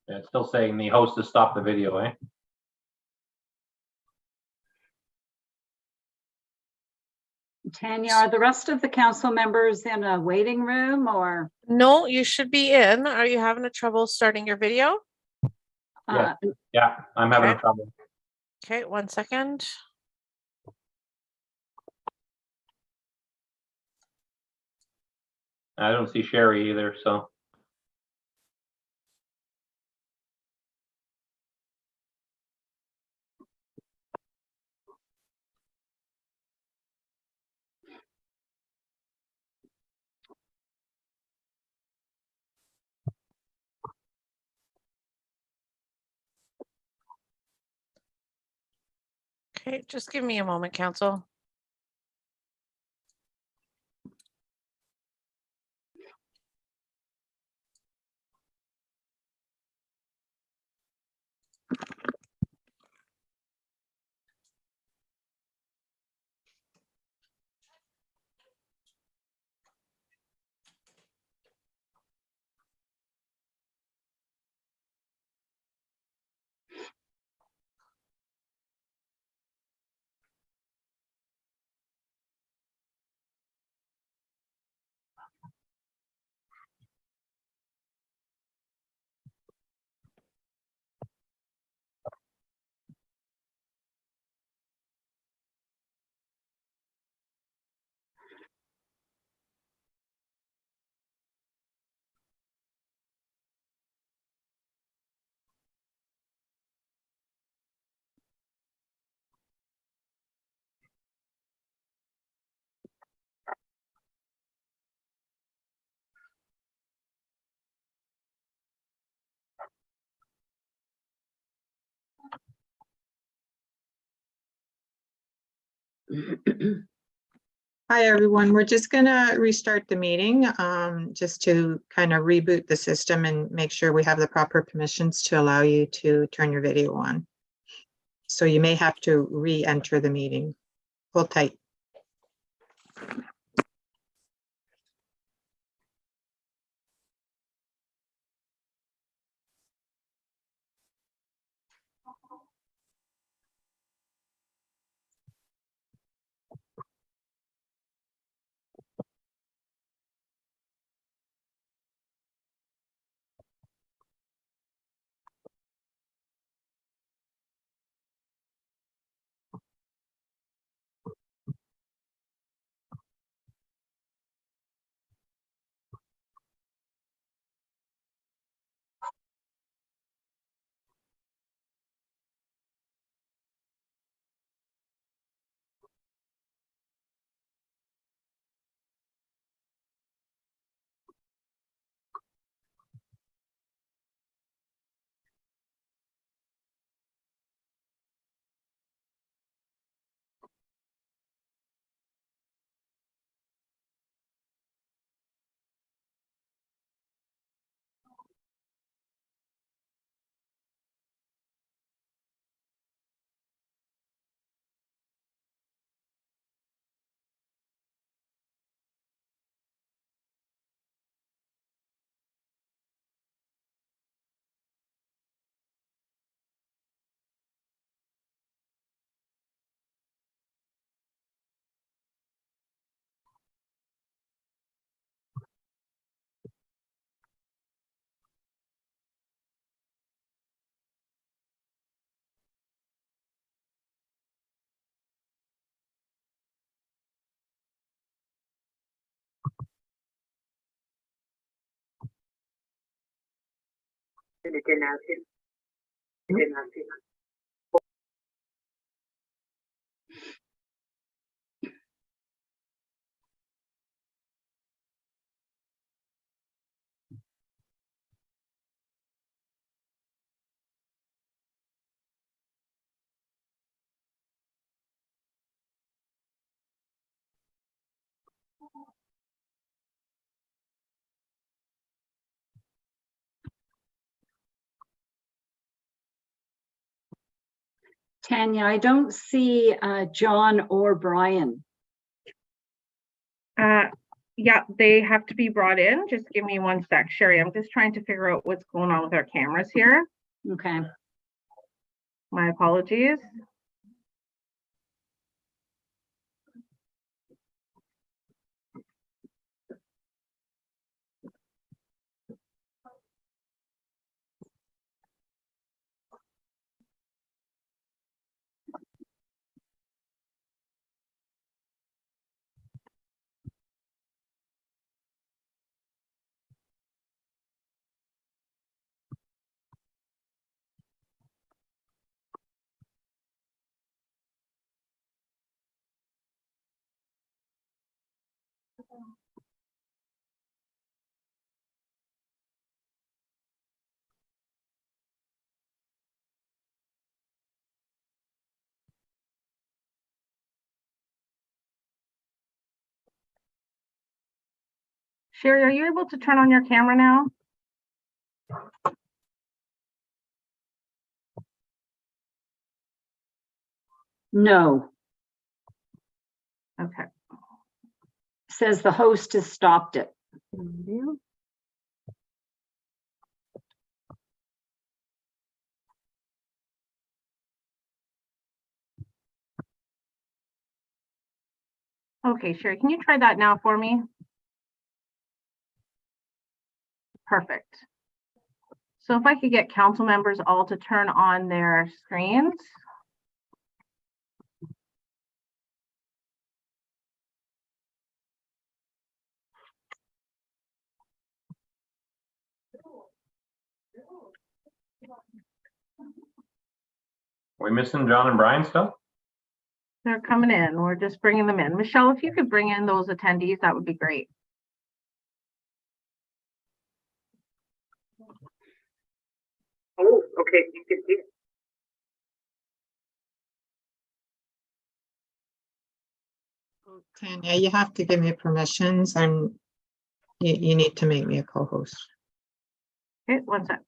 Yeah, it's still saying the host has stopped the video, eh? Tanya, are the rest of the council members in a waiting room or? No, you should be in. Are you having a trouble starting your video? Yeah. Yeah, I'm having Okay. trouble. Okay, 1 second. I don't see Sherry either, so. Okay, just give me a moment, council. Hi, everyone. We're just going to restart the meeting just to kind of reboot the system and make sure we have the proper permissions to allow you to turn your video on. So you may have to re-enter the meeting. Hold tight. Tanya, I don't see John or Brian. Yeah, they have to be brought in. Just give me one sec. Sherry, I'm just trying to figure out what's going on with our cameras here. Okay. My apologies. Sherry, are you able to turn on your camera now? No, Okay. says the host has stopped it. Okay, Sherry, can you try that now for me? Perfect. So if I could get council members all to turn on their screens. We missing John and Brian still? They're coming in. We're just bringing them in. Michelle, if you could bring in those attendees, that would be great. Oh, okay, you can see it. Tanya, you have to give me permissions and you need to make me a co-host. Okay, one sec.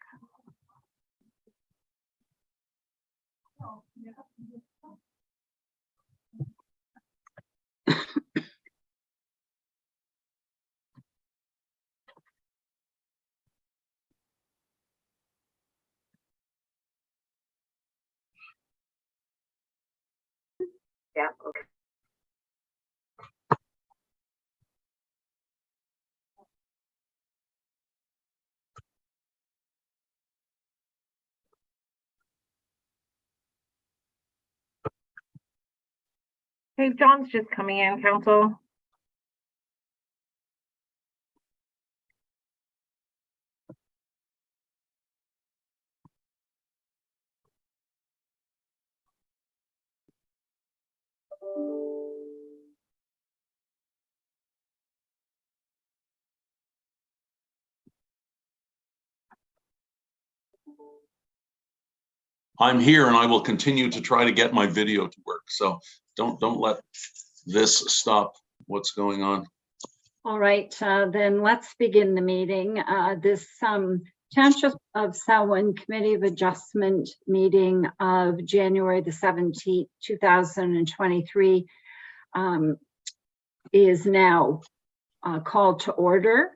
Yeah, okay. Hey, John's just coming in, council. I'm here and I will continue to try to get my video to work. So don't let this stop what's going on. All right, then let's begin the meeting. This Township of Selwyn Committee of Adjustment meeting of January the 17th, 2023 is now called to order.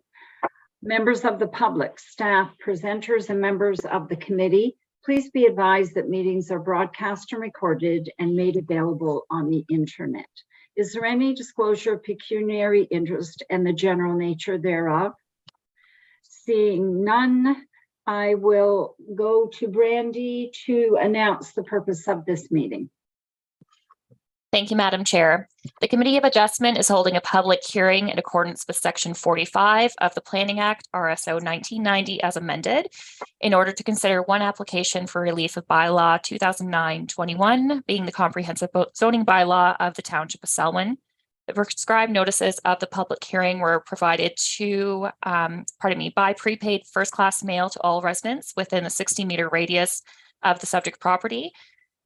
Members of the public, staff, presenters, and members of the committee, please be advised that meetings are broadcast and recorded and made available on the internet. Is there any disclosure of pecuniary interest and the general nature thereof? Seeing none, I will go to Brandy to announce the purpose of this meeting. Thank you, Madam Chair. The Committee of Adjustment is holding a public hearing in accordance with Section 45 of the Planning Act, RSO 1990 as amended, in order to consider one application for relief of bylaw 2009-21, being the comprehensive zoning bylaw of the Township of Selwyn. The prescribed notices of the public hearing were provided to, by prepaid first-class mail to all residents within a 60-meter radius of the subject property.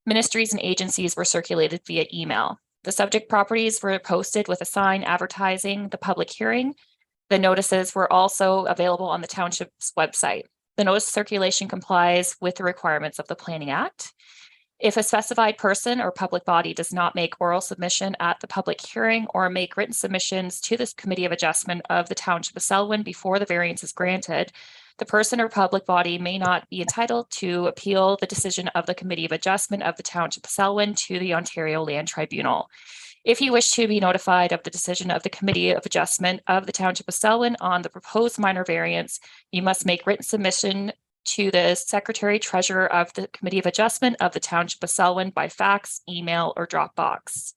Ministries and agencies were circulated via email. The subject properties were posted with a sign advertising the public hearing. The notices were also available on the township's website. The notice circulation complies with the requirements of the Planning Act. If a specified person or public body does not make oral submission at the public hearing or make written submissions to this Committee of Adjustment of the Township of Selwyn before the variance is granted, the person or public body may not be entitled to appeal the decision of the Committee of Adjustment of the Township of Selwyn to the Ontario Land Tribunal. If you wish to be notified of the decision of the Committee of Adjustment of the Township of Selwyn on the proposed minor variance, you must make written submission to the Secretary Treasurer of the Committee of Adjustment of the Township of Selwyn by fax, email, or Dropbox.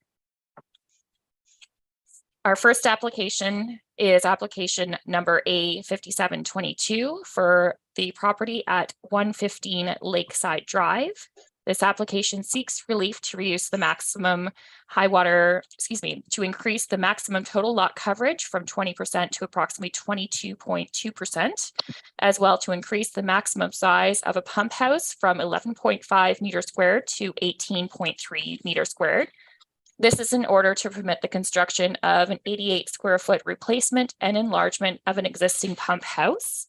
Our first application is application number A5722 for the property at 115 Lakeside Drive. This application seeks relief to reduce the maximum to increase the maximum total lot coverage from 20% to approximately 22.2%, as well to increase the maximum size of a pump house from 11.5 meters squared to 18.3 meters squared. This is in order to permit the construction of an 88 square foot replacement and enlargement of an existing pump house.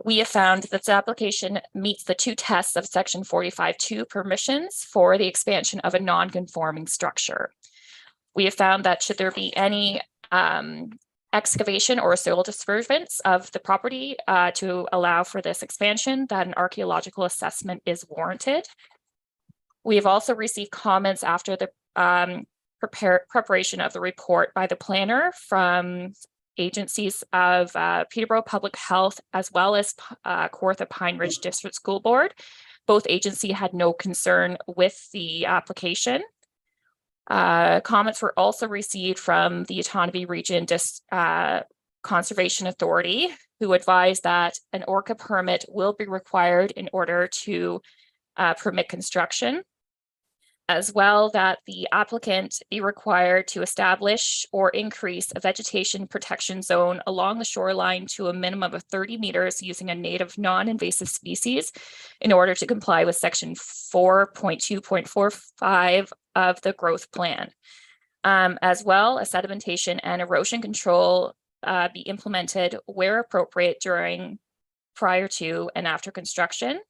We have found that this application meets the two tests of Section 45(2) permissions for the expansion of a non-conforming structure. We have found that should there be any excavation or soil disturbance of the property to allow for this expansion, that an archaeological assessment is warranted. We have also received comments after the preparation of the report by the planner from agencies of Peterborough Public Health, as well as Kawartha Pine Ridge District School Board. Both agencies had no concern with the application. Comments were also received from the Otonabee Region Conservation Authority, who advised that an ORCA permit will be required in order to permit construction, as well that the applicant be required to establish or increase a vegetation protection zone along the shoreline to a minimum of 30 meters using a native non-invasive species in order to comply with Section 4.2.45 of the growth plan. As well, a sedimentation and erosion control be implemented where appropriate prior to and after construction.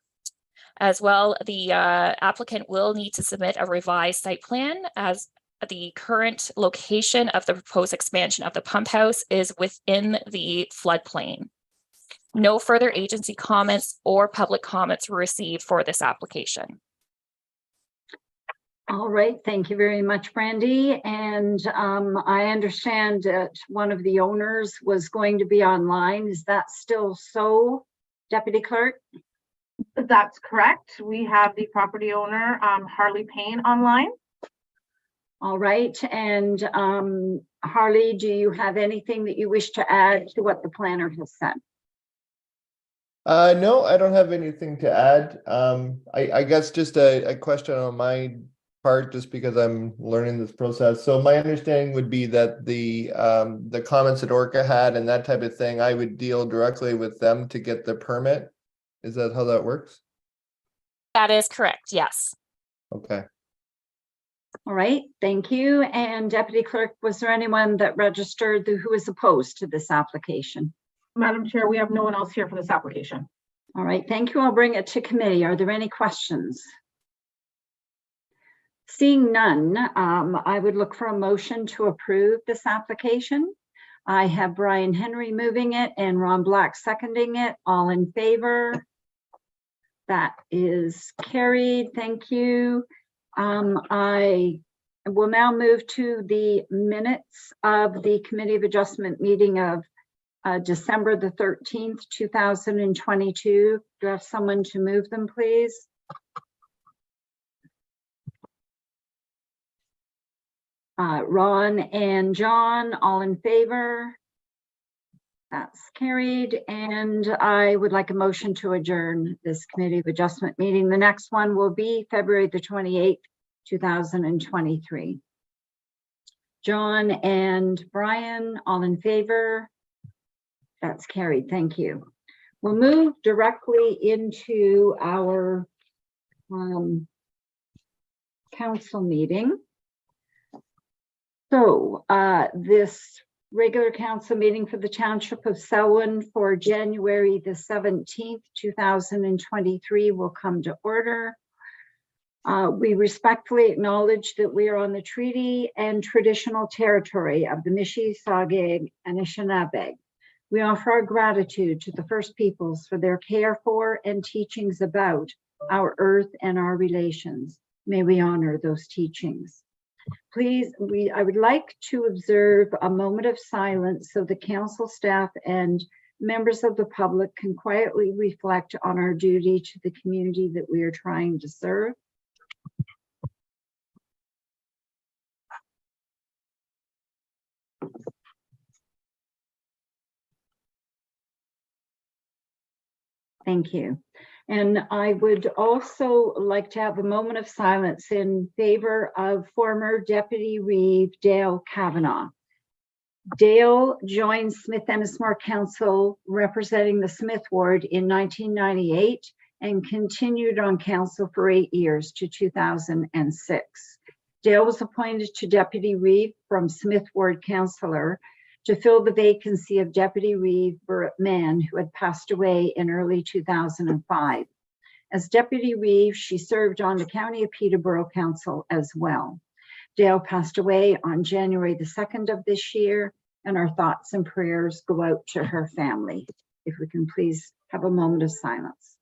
As well, the applicant will need to submit a revised site plan, as the current location of the proposed expansion of the pump house is within the floodplain. No further agency comments or public comments were received for this application. All right, thank you very much, Brandy. And I understand that one of the owners was going to be online. Is that still so, Deputy Clerk? That's correct. We have the property owner, Harley Payne, online. All right, and Harley, do you have anything that you wish to add to what the planner has said? No, I don't have anything to add. I guess just a question on my part, just because I'm learning this process. So my understanding would be that the comments that ORCA had and that type of thing, I would deal directly with them to get the permit. Is that how that works? That is correct, yes. Okay. All right, thank you. And Deputy Clerk, was there anyone that registered who was opposed to this application? Madam Chair, we have no one else here for this application. All right, thank you. I'll bring it to committee. Are there any questions? Seeing none, I would look for a motion to approve this application. I have Brian Henry moving it and Ron Black seconding it. All in favor? That is carried. Thank you. I will now move to the minutes of the Committee of Adjustment meeting of December the 13th, 2022. Do I have someone to move them, please? Ron and John, all in favor? That's carried. And I would like a motion to adjourn this Committee of Adjustment meeting. The next one will be February the 28th, 2023. John and Brian, all in favor? That's carried. Thank you. We'll move directly into our council meeting. So this regular council meeting for the Township of Selwyn for January the 17th, 2023 will come to order. We respectfully acknowledge that we are on the treaty and traditional territory of the Mississauga and Anishinaabe. We offer our gratitude to the First Peoples for their care for and teachings about our earth and our relations. May we honor those teachings. Please, I would like to observe a moment of silence so the council staff and members of the public can quietly reflect on our duty to the community that we are trying to serve. Thank you. And I would also like to have a moment of silence in favor of former Deputy Reeve Dale Kavanagh. Dale joined Smith Ennismore Council representing the Smith Ward in 1998 and continued on council for 8 years to 2006. Dale was appointed to Deputy Reeve from Smith Ward Councillor to fill the vacancy of Deputy Reeve Burritt Mann, who had passed away in early 2005. As Deputy Reeve, she served on the County of Peterborough Council as well. Dale passed away on January the 2nd of this year, and our thoughts and prayers go out to her family. If we can please have a moment of silence.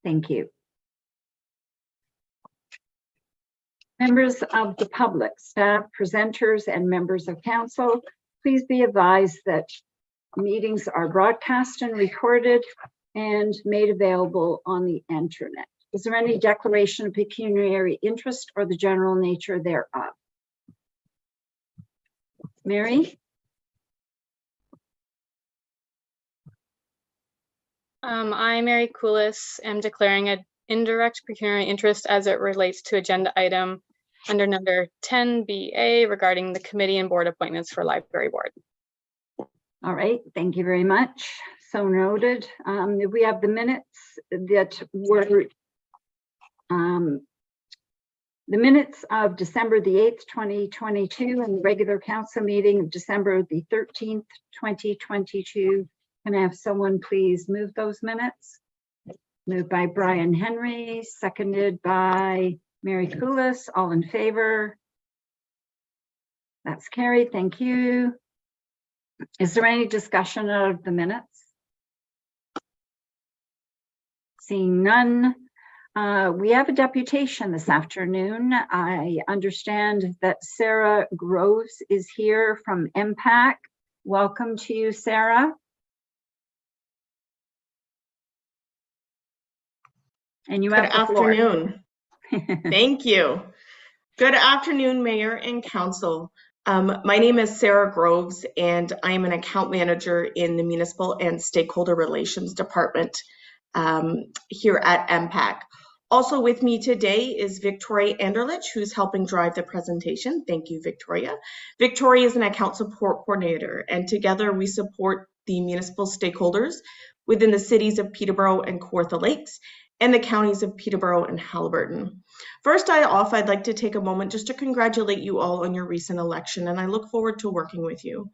Thank you. Members of the public, staff, presenters, and members of council, please be advised that meetings are broadcast and recorded and made available on the internet. Is there any declaration of pecuniary interest or the general nature thereof? Mary? I, Mary Coolis, am declaring an indirect pecuniary interest as it relates to agenda item under number 10BA regarding the committee and board appointments for library board. All right, thank you very much. So noted. We have the minutes that were the minutes of December the 8th, 2022, and the regular council meeting of December the 13th, 2022. Can I have someone please move those minutes? Moved by Brian Henry, seconded by Mary Coolis. All in favor? That's carried. Thank you. Is there any discussion of the minutes? Seeing none. We have a deputation this afternoon. I understand that Sarah Groves is here from MPAC. Welcome to you, Sarah. And you have the floor. Good afternoon. Thank you. Good afternoon, Mayor and Council. My name is Sarah Groves, and I am an account manager in the Municipal and Stakeholder Relations Department here at MPAC. Also with me today is Victoria Anderlich, who's helping drive the presentation. Thank you, Victoria. Victoria is an account support coordinator, and together we support the municipal stakeholders within the cities of Peterborough and Kawartha Lakes and the counties of Peterborough and Haliburton. First off, I'd like to take a moment just to congratulate you all on your recent election, and I look forward to working with you.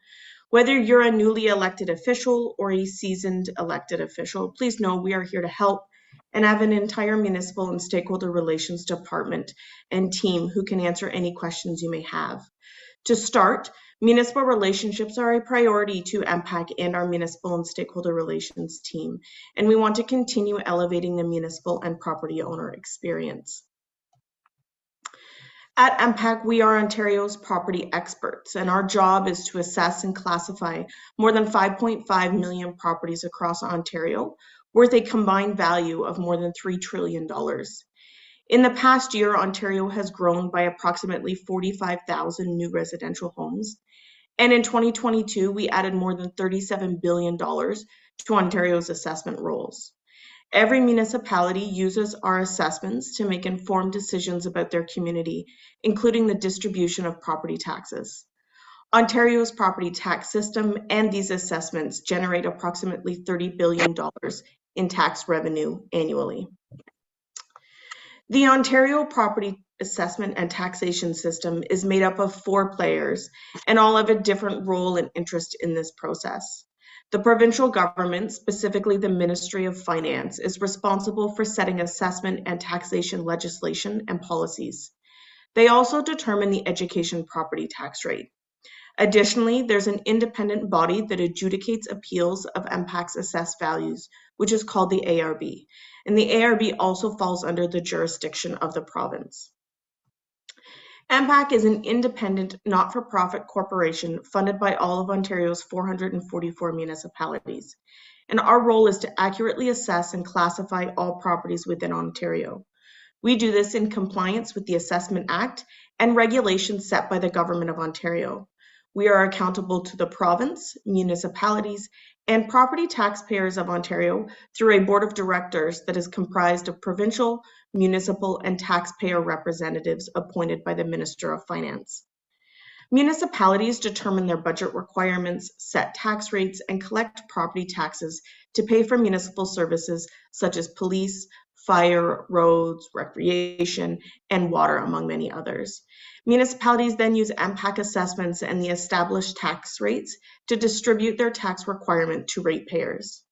Whether you're a newly elected official or a seasoned elected official, please know we are here to help and have an entire municipal and stakeholder relations department and team who can answer any questions you may have. To start, municipal relationships are a priority to MPAC and our municipal and stakeholder relations team, and we want to continue elevating the municipal and property owner experience. At MPAC, we are Ontario's property experts, and our job is to assess and classify more than 5.5 million properties across Ontario, worth a combined value of more than $3 trillion. In the past year, Ontario has grown by approximately 45,000 new residential homes. And in 2022, we added more than $37 billion to Ontario's assessment rolls. Every municipality uses our assessments to make informed decisions about their community, including the distribution of property taxes. Ontario's property tax system and these assessments generate approximately $30 billion in tax revenue annually. The Ontario property assessment and taxation system is made up of 4 players, and all have a different role and interest in this process. The provincial government, specifically the Ministry of Finance, is responsible for setting assessment and taxation legislation and policies. They also determine the education property tax rate. Additionally, there's an independent body that adjudicates appeals of MPAC's assessed values, which is called the ARB. And the ARB also falls under the jurisdiction of the province. MPAC is an independent, not-for-profit corporation funded by all of Ontario's 444 municipalities. And our role is to accurately assess and classify all properties within Ontario. We do this in compliance with the Assessment Act and regulations set by the Government of Ontario. We are accountable to the province, municipalities, and property taxpayers of Ontario through a board of directors that is comprised of provincial, municipal, and taxpayer representatives appointed by the Minister of Finance. Municipalities determine their budget requirements, set tax rates, and collect property taxes to pay for municipal services such as police, fire, roads, recreation, and water, among many others. Municipalities then use MPAC assessments and the established tax rates to distribute their tax requirement to ratepayers.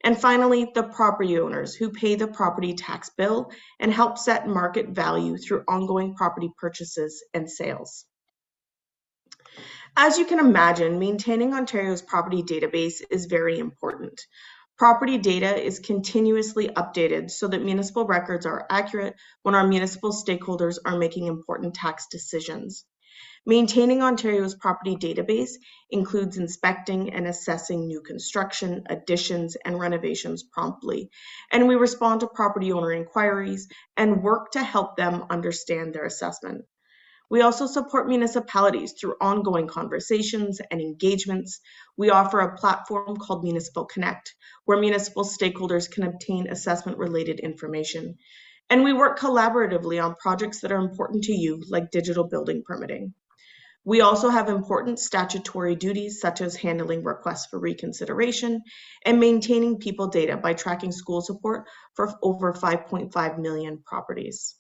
And finally, the property owners who pay the property tax bill and help set market value through ongoing property purchases and sales. As you can imagine, maintaining Ontario's property database is very important. Property data is continuously updated so that municipal records are accurate when our municipal stakeholders are making important tax decisions. Maintaining Ontario's property database includes inspecting and assessing new construction, additions, and renovations promptly, and we respond to property owner inquiries and work to help them understand their assessment. We also support municipalities through ongoing conversations and engagements. We offer a platform called Municipal Connect, where municipal stakeholders can obtain assessment-related information. And we work collaboratively on projects that are important to you, like digital building permitting. We also have important statutory duties, such as handling requests for reconsideration and maintaining people data by tracking school support for over 5.5 million properties.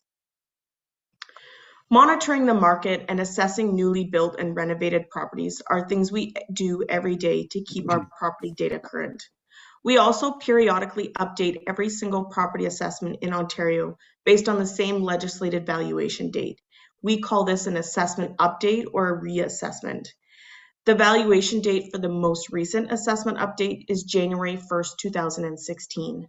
Monitoring the market and assessing newly built and renovated properties are things we do every day to keep our property data current. We also periodically update every single property assessment in Ontario based on the same legislated valuation date. We call this an assessment update or a reassessment. The valuation date for the most recent assessment update is January 1st, 2016.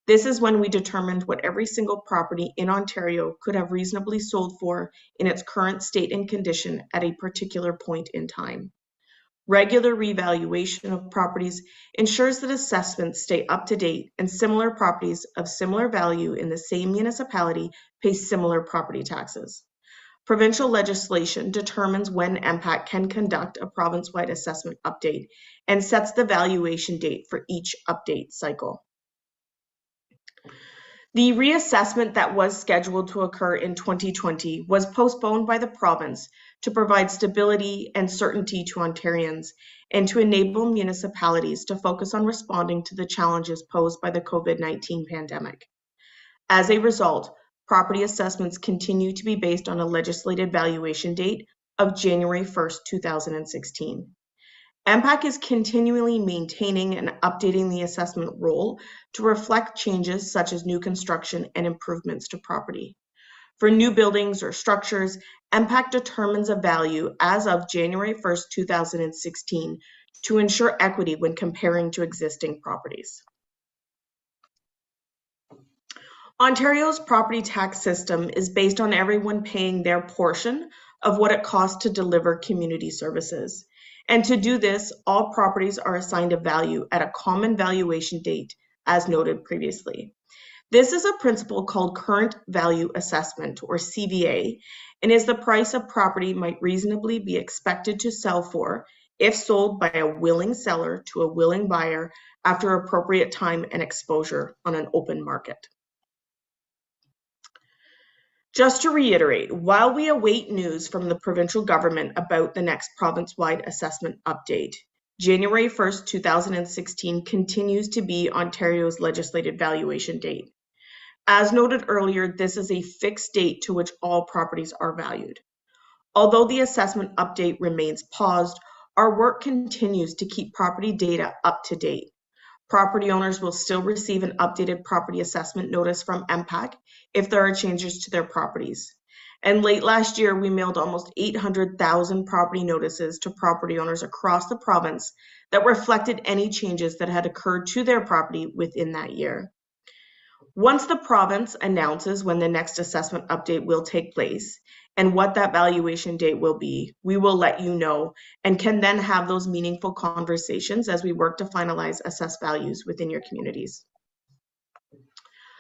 This is when we determined what every single property in Ontario could have reasonably sold for in its current state and condition at a particular point in time. Regular revaluation of properties ensures that assessments stay up to date and similar properties of similar value in the same municipality pay similar property taxes. Provincial legislation determines when MPAC can conduct a province-wide assessment update and sets the valuation date for each update cycle. The reassessment that was scheduled to occur in 2020 was postponed by the province to provide stability and certainty to Ontarians and to enable municipalities to focus on responding to the challenges posed by the COVID-19 pandemic. As a result, property assessments continue to be based on a legislated valuation date of January 1st, 2016. MPAC is continually maintaining and updating the assessment roll to reflect changes such as new construction and improvements to property. For new buildings or structures, MPAC determines a value as of January 1st, 2016 to ensure equity when comparing to existing properties. Ontario's property tax system is based on everyone paying their portion of what it costs to deliver community services. And to do this, all properties are assigned a value at a common valuation date, as noted previously. This is a principle called current value assessment, or CVA, and is the price a property might reasonably be expected to sell for if sold by a willing seller to a willing buyer after appropriate time and exposure on an open market. Just to reiterate, while we await news from the provincial government about the next province-wide assessment update, January 1st, 2016 continues to be Ontario's legislated valuation date. As noted earlier, this is a fixed date to which all properties are valued. Although the assessment update remains paused, our work continues to keep property data up to date. Property owners will still receive an updated property assessment notice from MPAC if there are changes to their properties. And late last year, we mailed almost 800,000 property notices to property owners across the province that reflected any changes that had occurred to their property within that year. Once the province announces when the next assessment update will take place and what that valuation date will be, we will let you know and can then have those meaningful conversations as we work to finalize assessed values within your communities.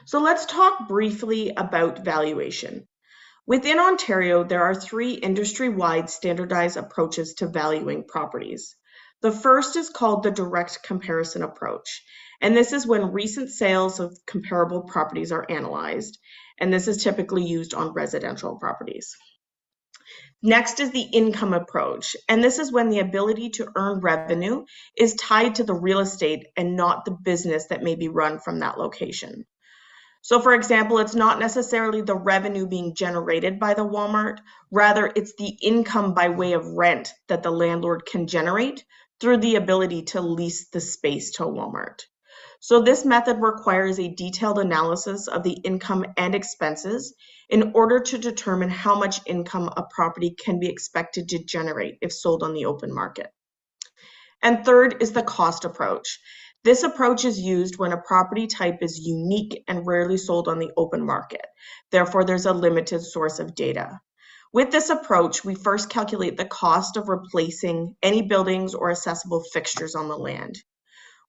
So let's talk briefly about valuation. Within Ontario, there are 3 industry-wide standardized approaches to valuing properties. The first is called the direct comparison approach, and this is when recent sales of comparable properties are analyzed, and this is typically used on residential properties. Next is the income approach, and this is when the ability to earn revenue is tied to the real estate and not the business that may be run from that location. So for example, it's not necessarily the revenue being generated by the Walmart, rather it's the income by way of rent that the landlord can generate through the ability to lease the space to Walmart. So this method requires a detailed analysis of the income and expenses in order to determine how much income a property can be expected to generate if sold on the open market. And third is the cost approach. This approach is used when a property type is unique and rarely sold on the open market. Therefore, there's a limited source of data. With this approach, we first calculate the cost of replacing any buildings or accessible fixtures on the land.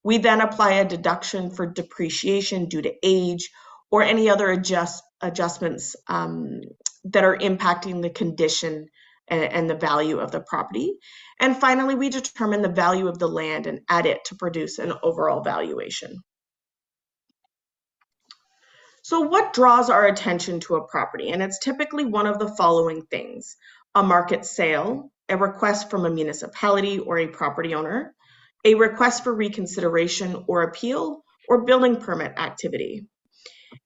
We then apply a deduction for depreciation due to age or any other adjustments that are impacting the condition and the value of the property. And finally, we determine the value of the land and add it to produce an overall valuation. So what draws our attention to a property? And it's typically one of the following things: a market sale, a request from a municipality or a property owner, a request for reconsideration or appeal, or building permit activity.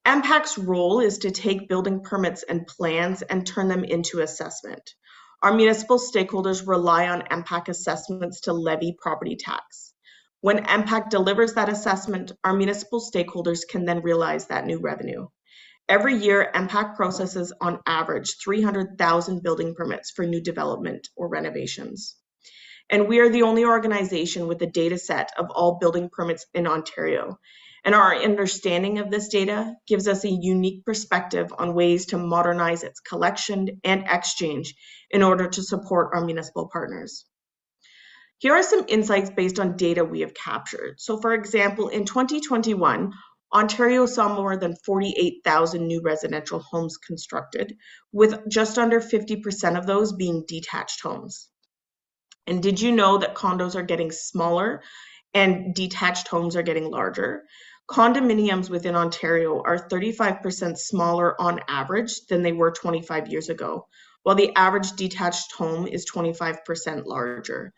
MPAC's role is to take building permits and plans and turn them into assessment. Our municipal stakeholders rely on MPAC assessments to levy property tax. When MPAC delivers that assessment, our municipal stakeholders can then realize that new revenue. Every year, MPAC processes on average 300,000 building permits for new development or renovations. And we are the only organization with a data set of all building permits in Ontario. And our understanding of this data gives us a unique perspective on ways to modernize its collection and exchange in order to support our municipal partners. Here are some insights based on data we have captured. So for example, in 2021, Ontario saw more than 48,000 new residential homes constructed, with just under 50% of those being detached homes. And did you know that condos are getting smaller and detached homes are getting larger? Condominiums within Ontario are 35% smaller on average than they were 25 years ago, while the average detached home is 25% larger.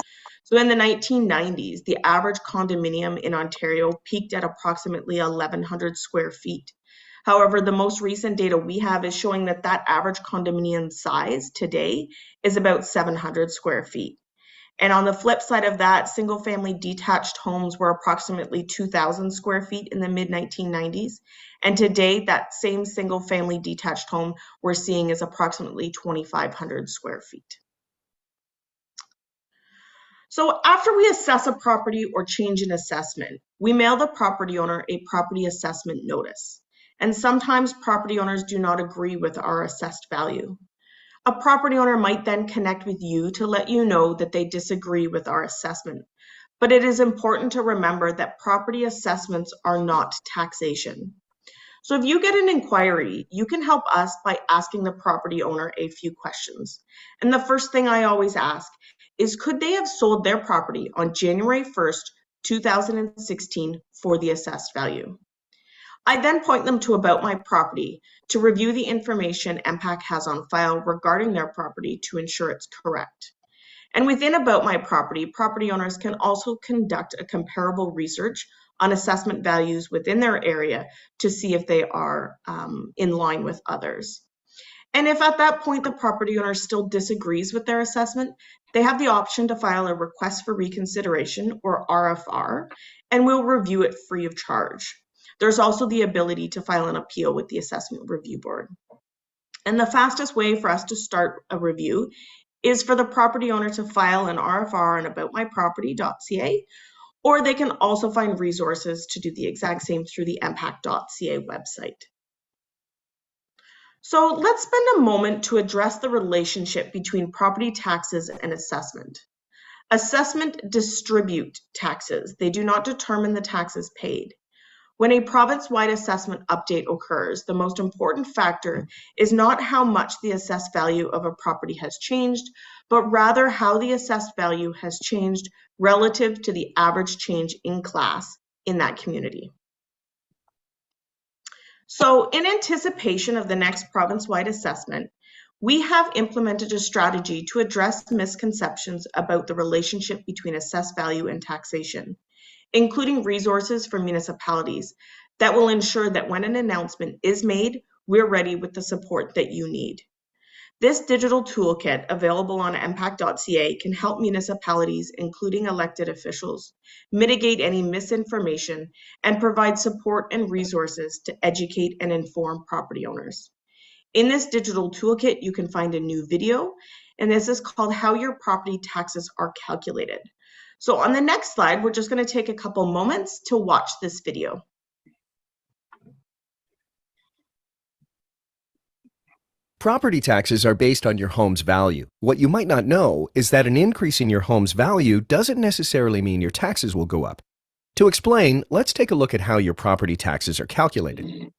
So in the 1990s, the average condominium in Ontario peaked at approximately 1,100 square feet. However, the most recent data we have is showing that that average condominium size today is about 700 square feet. And on the flip side of that, single-family detached homes were approximately 2,000 square feet in the mid-1990s. And today, that same single-family detached home we're seeing is approximately 2,500 square feet. So after we assess a property or change in assessment, we mail the property owner a property assessment notice. And sometimes property owners do not agree with our assessed value. A property owner might then connect with you to let you know that they disagree with our assessment. But it is important to remember that property assessments are not taxation. So if you get an inquiry, you can help us by asking the property owner a few questions. And the first thing I always ask is, could they have sold their property on January 1st, 2016 for the assessed value? I then point them to About My Property to review the information MPAC has on file regarding their property to ensure it's correct. And within About My Property, property owners can also conduct a comparable research on assessment values within their area to see if they are in line with others. And if at that point the property owner still disagrees with their assessment, they have the option to file a request for reconsideration, or RFR, and we'll review it free of charge. There's also the ability to file an appeal with the Assessment Review Board. And the fastest way for us to start a review is for the property owner to file an RFR on aboutmyproperty.ca, or they can also find resources to do the exact same through the MPAC.ca website. So let's spend a moment to address the relationship between property taxes and assessment. Assessment distribute taxes. They do not determine the taxes paid. When a province-wide assessment update occurs, the most important factor is not how much the assessed value of a property has changed, but rather how the assessed value has changed relative to the average change in class in that community. So in anticipation of the next province-wide assessment, we have implemented a strategy to address misconceptions about the relationship between assessed value and taxation, including resources for municipalities that will ensure that when an announcement is made, we're ready with the support that you need. This digital toolkit available on MPAC.ca can help municipalities, including elected officials, mitigate any misinformation and provide support and resources to educate and inform property owners. In this digital toolkit, you can find a new video, and this is called How Your Property Taxes Are Calculated. So on the next slide, we're just going to take a couple moments to watch this video. Property taxes are based on your home's value. What you might not know is that an increase in your home's value doesn't necessarily mean your taxes will go up. To explain, let's take a look at how your property taxes are calculated.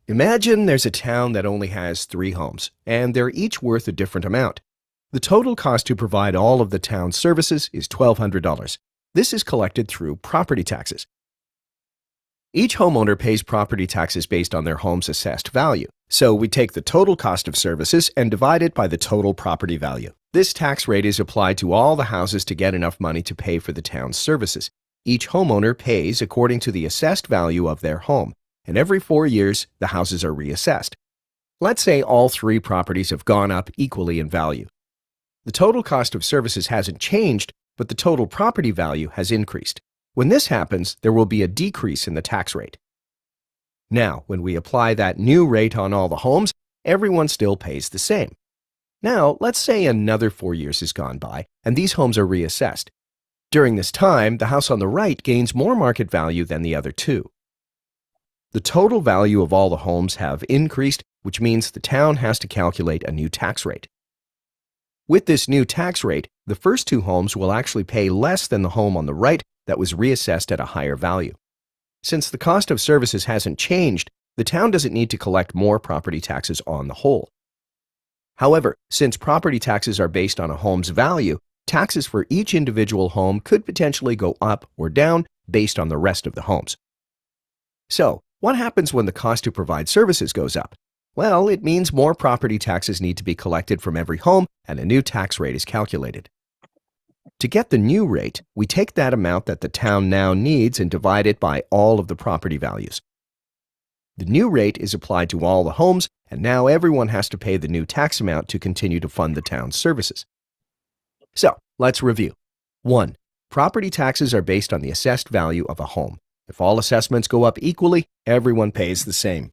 Imagine there's a town that only has 3 homes, and they're each worth a different amount. The total cost to provide all of the town's services is $1,200. This is collected through property taxes. Each homeowner pays property taxes based on their home's assessed value. So we take the total cost of services and divide it by the total property value. This tax rate is applied to all the houses to get enough money to pay for the town's services. Each homeowner pays according to the assessed value of their home, and every 4 years, the houses are reassessed. Let's say all 3 properties have gone up equally in value. The total cost of services hasn't changed, but the total property value has increased. When this happens, there will be a decrease in the tax rate. Now, when we apply that new rate on all the homes, everyone still pays the same. Now, let's say another 4 years has gone by, and these homes are reassessed. During this time, the house on the right gains more market value than the other 2. The total value of all the homes have increased, which means the town has to calculate a new tax rate. With this new tax rate, the first 2 homes will actually pay less than the home on the right that was reassessed at a higher value. Since the cost of services hasn't changed, the town doesn't need to collect more property taxes on the whole. However, since property taxes are based on a home's value, taxes for each individual home could potentially go up or down based on the rest of the homes. So, what happens when the cost to provide services goes up? Well, it means more property taxes need to be collected from every home, and a new tax rate is calculated. To get the new rate, we take that amount that the town now needs and divide it by all of the property values. The new rate is applied to all the homes, and now everyone has to pay the new tax amount to continue to fund the town's services. So, let's review. 1. Property taxes are based on the assessed value of a home. If all assessments go up equally, everyone pays the same.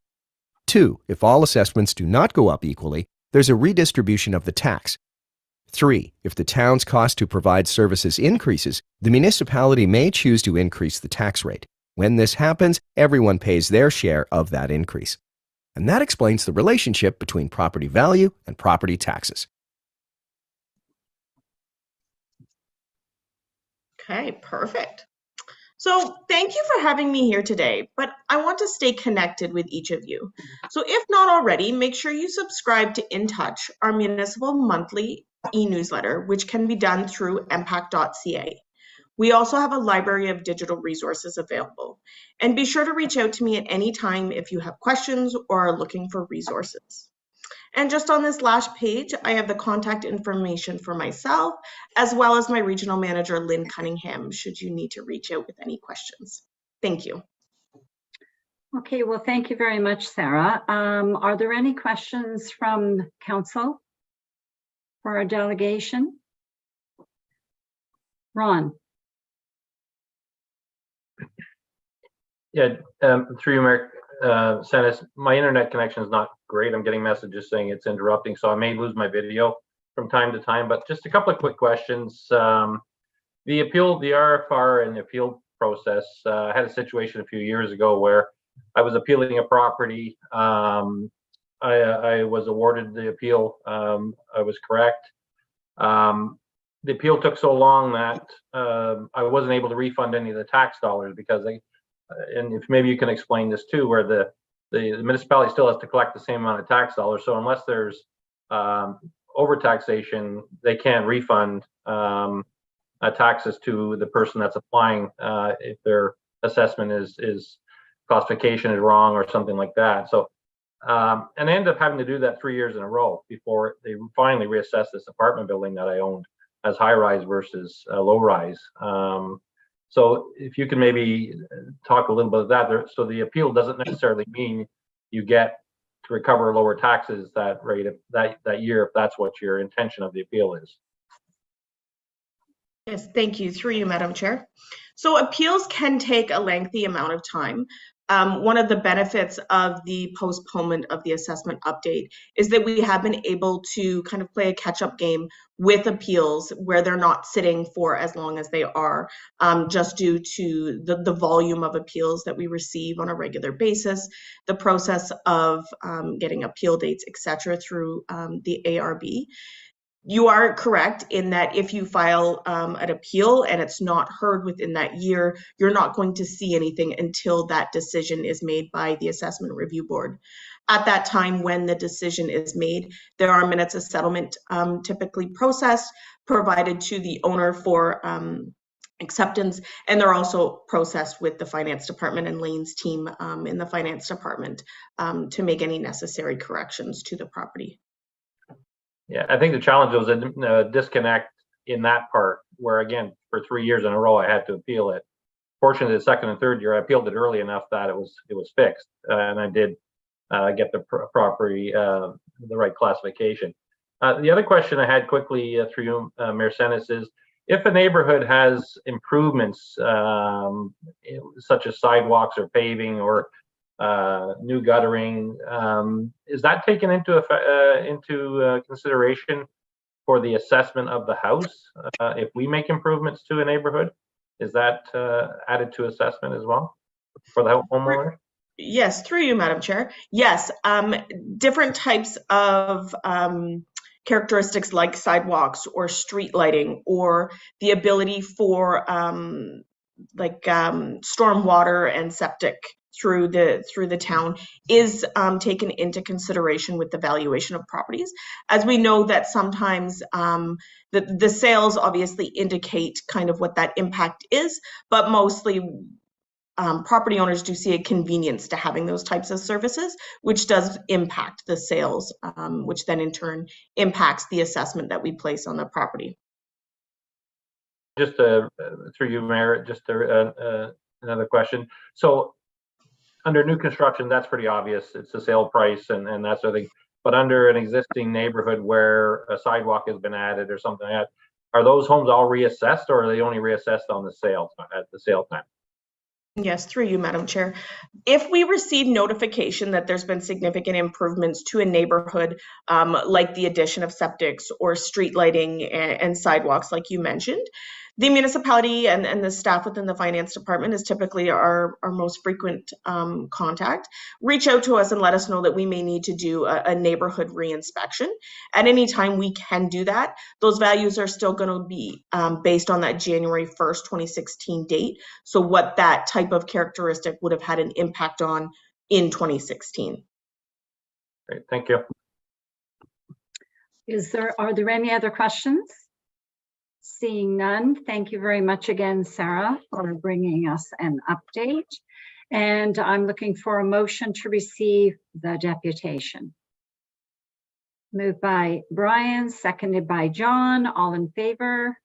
2. If all assessments do not go up equally, there's a redistribution of the tax. 3. If the town's cost to provide services increases, the municipality may choose to increase the tax rate. When this happens, everyone pays their share of that increase. And that explains the relationship between property value and property taxes. Okay, perfect. So thank you for having me here today, but I want to stay connected with each of you. So if not already, make sure you subscribe to In Touch, our municipal monthly e-newsletter, which can be done through MPAC.ca. We also have a library of digital resources available. And be sure to reach out to me at any time if you have questions or are looking for resources. And just on this last page, I have the contact information for myself, as well as my regional manager, Lynn Cunningham, should you need to reach out with any questions. Thank you. Okay, well, thank you very much, Sarah. Are there any questions from council for our delegation? Ron? Yeah, through you, Mayor Senes, my internet connection is not great. I'm getting messages saying it's interrupting, so I may lose my video from time to time, but just a couple of quick questions. The appeal, the RFR and the appeal process, I had a situation a few years ago where I was appealing a property. I was awarded the appeal. I was correct. The appeal took so long that I wasn't able to refund any of the tax dollars because and if maybe you can explain this too, where the municipality still has to collect the same amount of tax dollars. So unless there's overtaxation, they can't refund taxes to the person that's applying if their assessment is classification is wrong or something like that. So and I ended up having to do that 3 years in a row before they finally reassessed this apartment building that I owned as high rise versus low rise. So if you can maybe talk a little bit of that. So the appeal doesn't necessarily mean you get to recover lower taxes that rate of that year, if that's what your intention of the appeal is. Yes, thank you. Through you, Madam Chair. So appeals can take a lengthy amount of time. One of the benefits of the postponement of the assessment update is that we have been able to kind of play a catch-up game with appeals where they're not sitting for as long as they are, just due to the volume of appeals that we receive on a regular basis, the process of getting appeal dates, etc., through the ARB. You are correct in that if you file an appeal and it's not heard within that year, you're not going to see anything until that decision is made by the Assessment Review Board. At that time, when the decision is made, there are minutes of settlement typically processed, provided to the owner for acceptance, and they're also processed with the Finance Department and Lane's team in the Finance Department to make any necessary corrections to the property. Yeah, I think the challenge was a disconnect in that part where, again, for 3 years in a row, I had to appeal it. Fortunately, the second and third year, I appealed it early enough that it was fixed, and I did get the property, the right classification. The other question I had quickly through you, Mayor Senes, is if a neighborhood has improvements such as sidewalks or paving or new guttering, is that taken into consideration for the assessment of the house? If we make improvements to a neighborhood, is that added to assessment as well for the homeowner? Yes, through you, Madam Chair. Yes, different types of characteristics like sidewalks or street lighting or the ability for storm water and septic through the town is taken into consideration with the valuation of properties. As we know that sometimes the sales obviously indicate kind of what that impact is, but mostly property owners do see a convenience to having those types of services, which does impact the sales, which then in turn impacts the assessment that we place on the property. Just through you, Mayor, just another question. So under new construction, that's pretty obvious. It's the sale price and that sort of thing. But under an existing neighborhood where a sidewalk has been added or something like that, are those homes all reassessed, or are they only reassessed on the sale at the sale time? Yes, through you, Madam Chair. If we receive notification that there's been significant improvements to a neighborhood, like the addition of septics or street lighting and sidewalks, like you mentioned, the municipality and the staff within the Finance Department is typically our most frequent contact. Reach out to us and let us know that we may need to do a neighborhood reinspection. At any time we can do that. Those values are still going to be based on that January 1st, 2016 date. So what that type of characteristic would have had an impact on in 2016. Great, thank you. Are there any other questions? Seeing none, thank you very much again, Sarah, for bringing us an update. And I'm looking for a motion to receive the deputation. Moved by Brian, seconded by John. All in favor?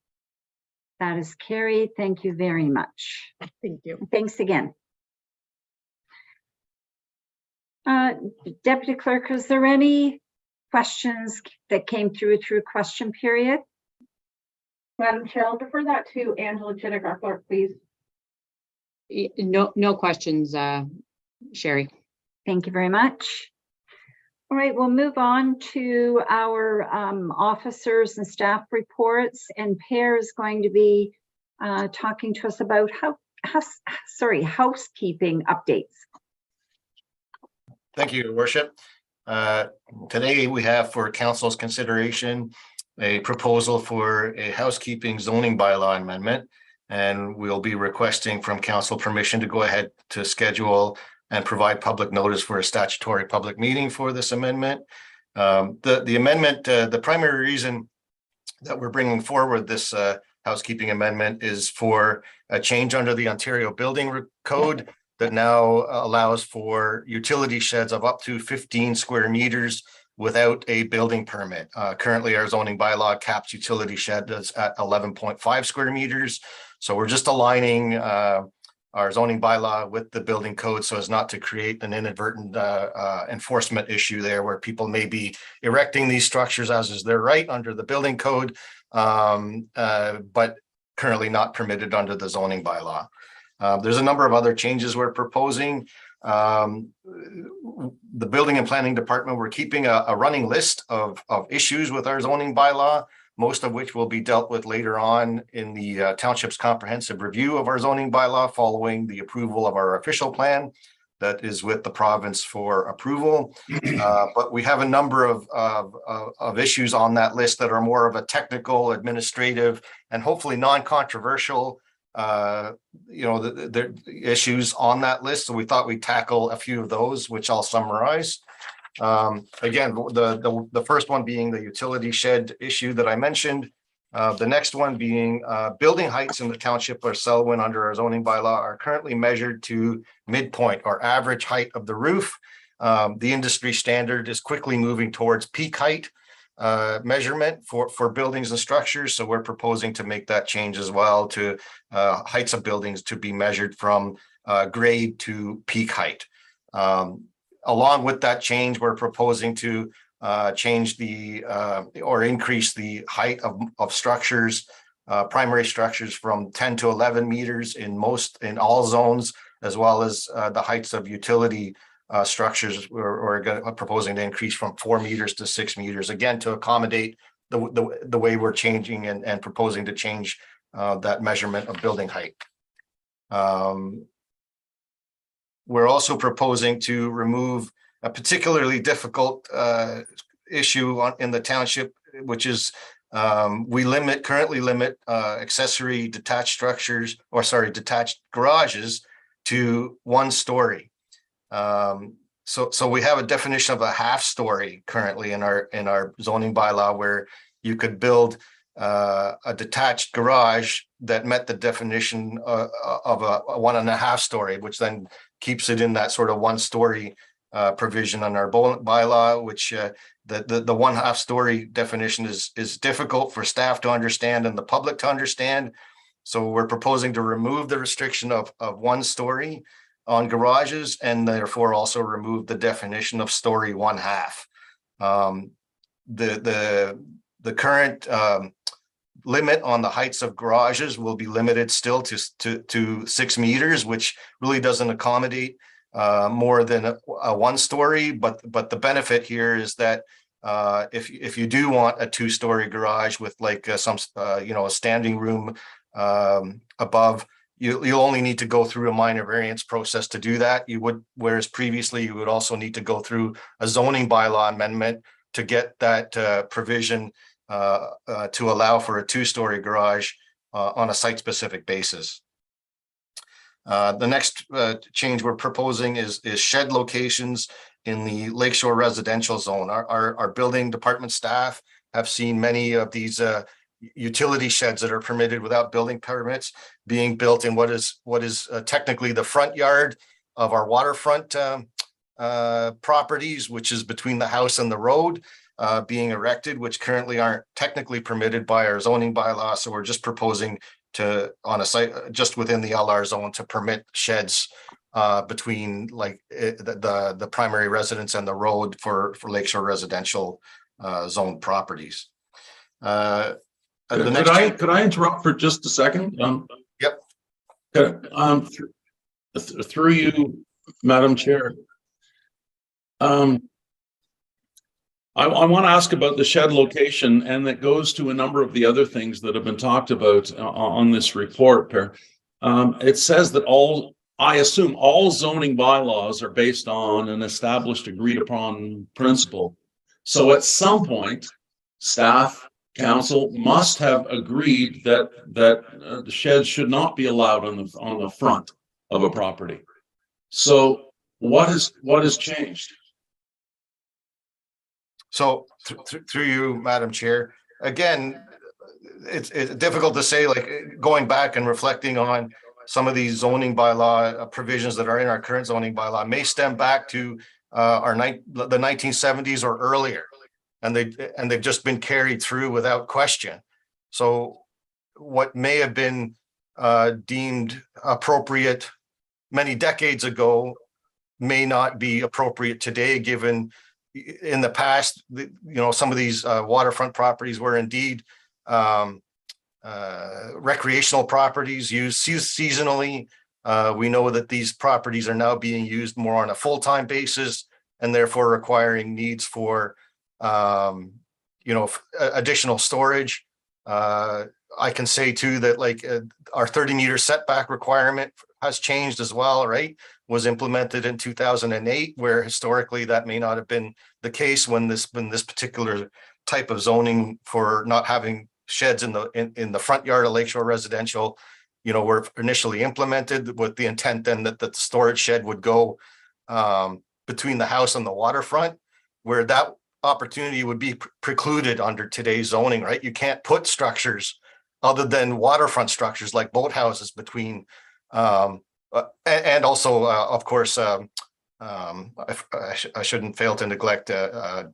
That is carried. Thank you very much. Thank you. Thanks again. Deputy Clerk, is there any questions that came through question period? Madam Chair, I'll defer that to Angela Chittick, our clerk, please. No questions, Sherry. Thank you very much. All right, we'll move on to our officers and staff reports, and Per is going to be talking to us about housekeeping updates. Thank you, Your Worship. Today we have for council's consideration a proposal for a housekeeping zoning bylaw amendment, and we'll be requesting from council permission to go ahead to schedule and provide public notice for a statutory public meeting for this amendment. The amendment, the primary reason that we're bringing forward this housekeeping amendment is for a change under the Ontario Building Code that now allows for utility sheds of up to 15 square meters without a building permit. Currently, our zoning bylaw caps utility sheds at 11.5 square meters. So we're just aligning our zoning bylaw with the building code so as not to create an inadvertent enforcement issue there where people may be erecting these structures as is their right under the building code, but currently not permitted under the zoning bylaw. There's a number of other changes we're proposing. The Building and Planning Department, we're keeping a running list of issues with our zoning bylaw, most of which will be dealt with later on in the township's comprehensive review of our zoning bylaw following the approval of our official plan that is with the province for approval. But we have a number of issues on that list that are more of a technical, administrative, and hopefully non-controversial the issues on that list. So we thought we'd tackle a few of those, which I'll summarize. Again, the first one being the utility shed issue that I mentioned. The next one being building heights in the township of Selwyn under our zoning bylaw are currently measured to midpoint or average height of the roof. The industry standard is quickly moving towards peak height measurement for buildings and structures. So we're proposing to make that change as well to heights of buildings to be measured from grade to peak height. Along with that change, we're proposing to change the or increase the height of structures, primary structures from 10 to 11 meters in all zones, as well as the heights of utility structures. We're proposing to increase from 4 meters to 6 meters, again, to accommodate the way we're changing and proposing to change that measurement of building height. We're also proposing to remove a particularly difficult issue in the township, which is we currently limit accessory detached structures, detached garages to 1 story. So we have a definition of a half story currently in our zoning bylaw where you could build a detached garage that met the definition of a 1.5 story, which then keeps it in that sort of 1 story provision on our bylaw, which the 1.5 story definition is difficult for staff to understand and the public to understand. So we're proposing to remove the restriction of 1 story on garages and therefore also remove the definition of story 1/2. The current limit on the heights of garages will be limited still to 6 meters, which really doesn't accommodate more than a 1 story. But the benefit here is that if you do want a 2-story garage with like a standing room above, you'll only need to go through a minor variance process to do that. Whereas previously you would also need to go through a zoning bylaw amendment to get that provision to allow for a 2-story garage on a site-specific basis. The next change we're proposing is shed locations in the Lakeshore residential zone. Our building department staff have seen many of these utility sheds that are permitted without building permits being built in what is technically the front yard of our waterfront properties, which is between the house and the road. being erected, which currently aren't technically permitted by our zoning bylaw. So we're just proposing to, on a site just within the LR zone, to permit sheds between like the primary residence and the road for Lakeshore residential zone properties. The next Could I interrupt for just a second? Yep. Through you, Madam Chair. I want to ask about the shed location, and that goes to a number of the other things that have been talked about on this report, Per. It says that I assume all zoning bylaws are based on an established agreed upon principle. So at some point, staff, council must have agreed that the sheds should not be allowed on the front of a property. So what has changed? So through you, Madam Chair, again, it's difficult to say, like going back and reflecting on some of these zoning bylaw provisions that are in our current zoning bylaw may stem back to the 1970s or earlier, and they've just been carried through without question. So what may have been deemed appropriate many decades ago may not be appropriate today, given in the past, some of these waterfront properties were indeed recreational properties used seasonally. We know that these properties are now being used more on a full-time basis, and therefore requiring needs for additional storage. I can say too that like our 30-meter setback requirement has changed as well, right? Was implemented in 2008, where historically that may not have been the case when this particular type of zoning for not having sheds in the front yard of Lakeshore residential, were initially implemented, with the intent then that the storage shed would go between the house and the waterfront, where that opportunity would be precluded under today's zoning, right? You can't put structures other than waterfront structures like boathouses between and also, of course, I shouldn't fail to neglect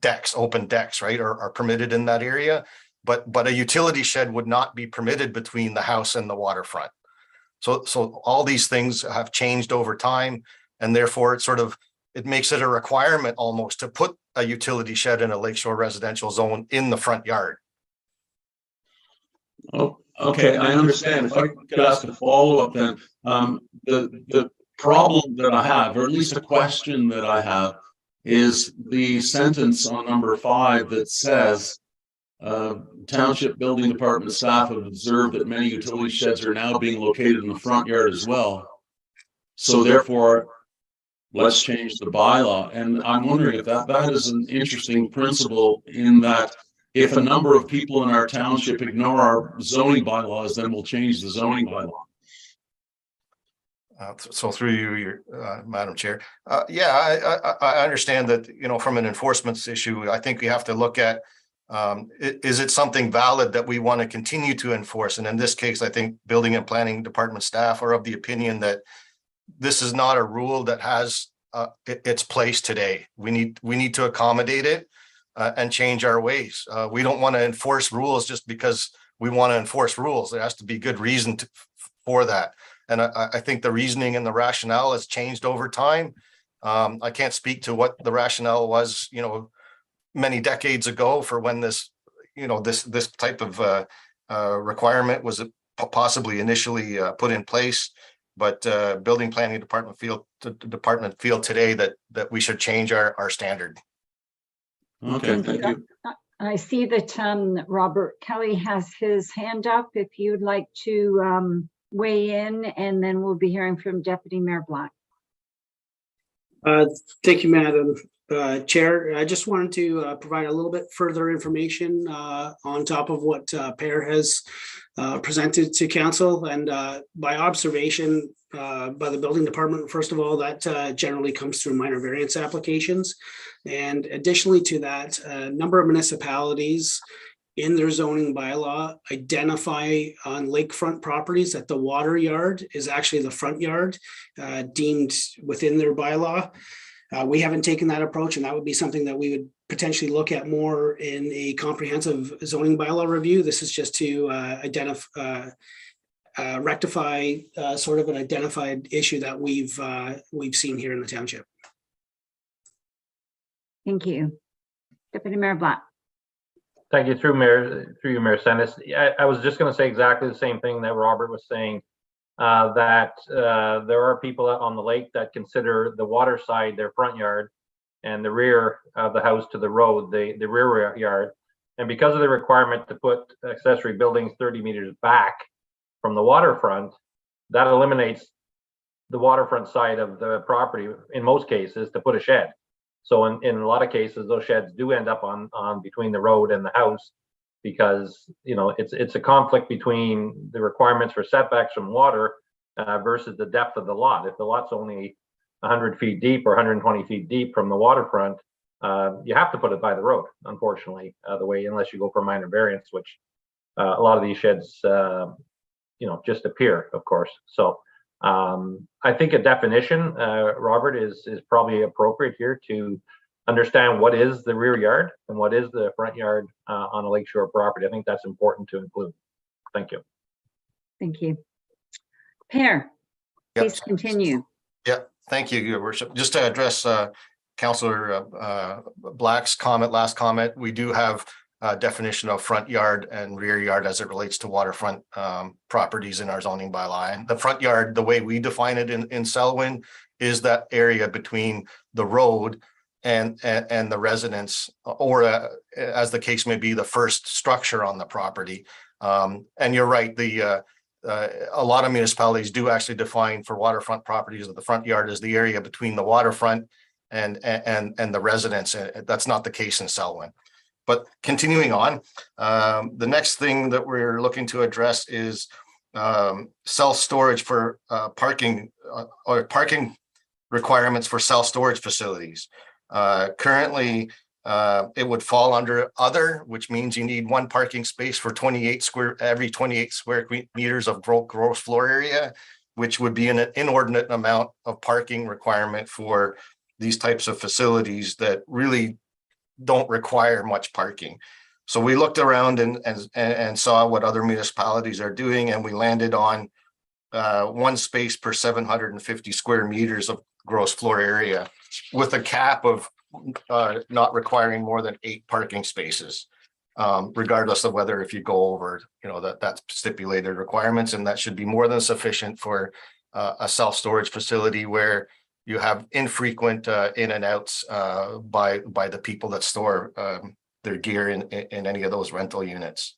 decks, open decks, right, are permitted in that area. But a utility shed would not be permitted between the house and the waterfront. So all these things have changed over time, and therefore it makes it a requirement almost to put a utility shed in a Lakeshore residential zone in the front yard. Oh, okay, I understand. If I could ask a follow-up then, the problem that I have, or at least a question that I have, is the sentence on number 5 that says, Township Building Department staff have observed that many utility sheds are now being located in the front yard as well. So therefore, let's change the bylaw. And I'm wondering if that is an interesting principle, in that if a number of people in our township ignore our zoning bylaws, then we'll change the zoning bylaw. So through you, Madam Chair, I understand that, from an enforcement issue, I think we have to look at, is it something valid that we want to continue to enforce? And in this case, I think Building and Planning Department staff are of the opinion that this is not a rule that has its place today. We need to accommodate it and change our ways. We don't want to enforce rules just because we want to enforce rules. There has to be good reason for that. And I think the reasoning and the rationale has changed over time. I can't speak to what the rationale was, many decades ago for when this type of requirement was possibly initially put in place. But Building Planning Department feel today that we should change our standard. Okay, thank you. I see that Robert Kelly has his hand up. If you'd like to weigh in, and then we'll be hearing from Deputy Mayor Black. Thank you, Madam Chair. I just wanted to provide a little bit further information on top of what Per has presented to council. And by observation by the building department, first of all, that generally comes through minor variance applications. And additionally to that, a number of municipalities in their zoning bylaw identify on lakefront properties that the water yard is actually the front yard deemed within their bylaw. We haven't taken that approach, and that would be something that we would potentially look at more in a comprehensive zoning bylaw review. This is just to rectify sort of an identified issue that we've seen here in the township. Thank you. Deputy Mayor Black. Thank you, through you, Mayor Sennis. I was just going to say exactly the same thing that Robert was saying, that there are people on the lake that consider the water side their front yard and the rear of the house to the road, the rear yard. And because of the requirement to put accessory buildings 30 meters back from the waterfront, that eliminates the waterfront side of the property in most cases to put a shed. So in a lot of cases, those sheds do end up on between the road and the house, because it's a conflict between the requirements for setbacks from water versus the depth of the lot. If the lot's only 100 feet deep or 120 feet deep from the waterfront, you have to put it by the road, unfortunately, unless you go for minor variance, which a lot of these sheds just appear, of course. So I think a definition, Robert, is probably appropriate here to understand what is the rear yard and what is the front yard on a lakeshore property. I think that's important to include. Thank you. Thank you. Per, please continue. Yeah, thank you, Your Worship. Just to address Councillor Black's last comment, we do have a definition of front yard and rear yard as it relates to waterfront properties in our zoning bylaw. And the front yard, the way we define it in Selwyn, is that area between the road and the residence, or as the case may be, the first structure on the property. And you're right, a lot of municipalities do actually define for waterfront properties that the front yard is the area between the waterfront and the residence. That's not the case in Selwyn. But continuing on, the next thing that we're looking to address is self-storage for parking or parking requirements for self-storage facilities. Currently, it would fall under other, which means you need one parking space for every 28 square meters of gross floor area, which would be an inordinate amount of parking requirement for these types of facilities that really don't require much parking. So we looked around and saw what other municipalities are doing, and we landed on one space per 750 square meters of gross floor area, with a cap of not requiring more than 8 parking spaces, regardless of whether if you go over that stipulated requirements. And that should be more than sufficient for a self-storage facility where you have infrequent in and outs by the people that store their gear in any of those rental units.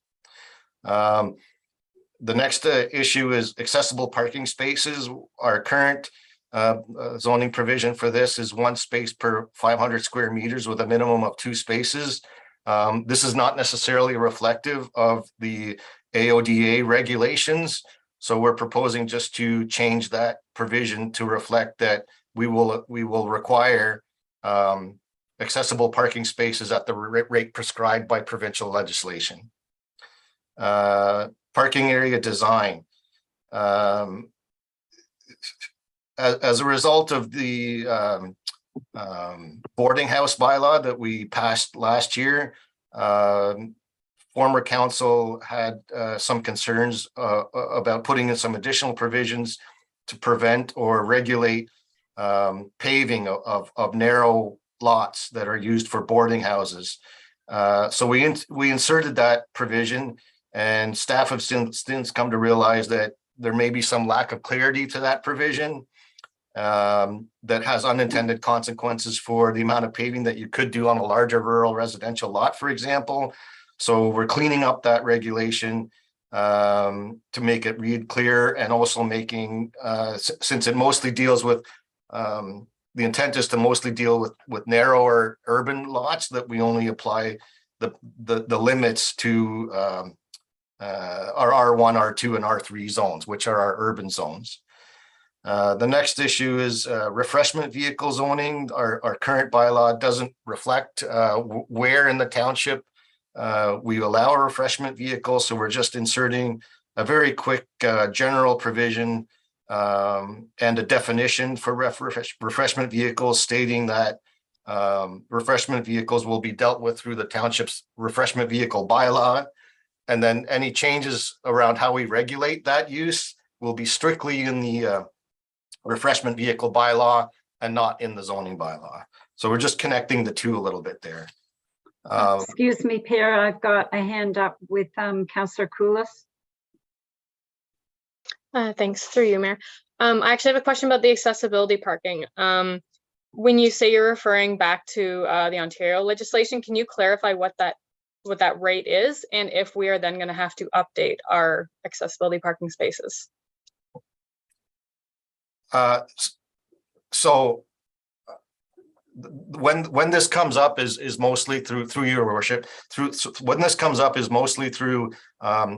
The next issue is accessible parking spaces. Our current zoning provision for this is 1 space per 500 square meters with a minimum of 2 spaces. This is not necessarily reflective of the AODA regulations. So we're proposing just to change that provision to reflect that we will require accessible parking spaces at the rate prescribed by provincial legislation. Parking area design. As a result of the boarding house bylaw that we passed last year, former council had some concerns about putting in some additional provisions to prevent or regulate paving of narrow lots that are used for boarding houses. So we inserted that provision, and staff have since come to realize that there may be some lack of clarity to that provision that has unintended consequences for the amount of paving that you could do on a larger rural residential lot, for example. So we're cleaning up that regulation to make it read clear, and also making, since it mostly deals with, the intent is to mostly deal with narrower urban lots, that we only apply the limits to our R1, R2, and R3 zones, which are our urban zones. The next issue is refreshment vehicle zoning. Our current bylaw doesn't reflect where in the township we allow a refreshment vehicle, so we're just inserting a very quick general provision and a definition for refreshment vehicles, stating that refreshment vehicles will be dealt with through the township's refreshment vehicle bylaw. And then any changes around how we regulate that use will be strictly in the refreshment vehicle bylaw and not in the zoning bylaw. So we're just connecting the two a little bit there. Excuse me, Per, I've got a hand up with Councillor Koulis. Thanks, through you, Mayor. I actually have a question about the accessibility parking. When you say you're referring back to the Ontario legislation, can you clarify what that rate is, and if we are then going to have to update our accessibility parking spaces? So when this comes up is mostly through your worship, when this comes up is mostly through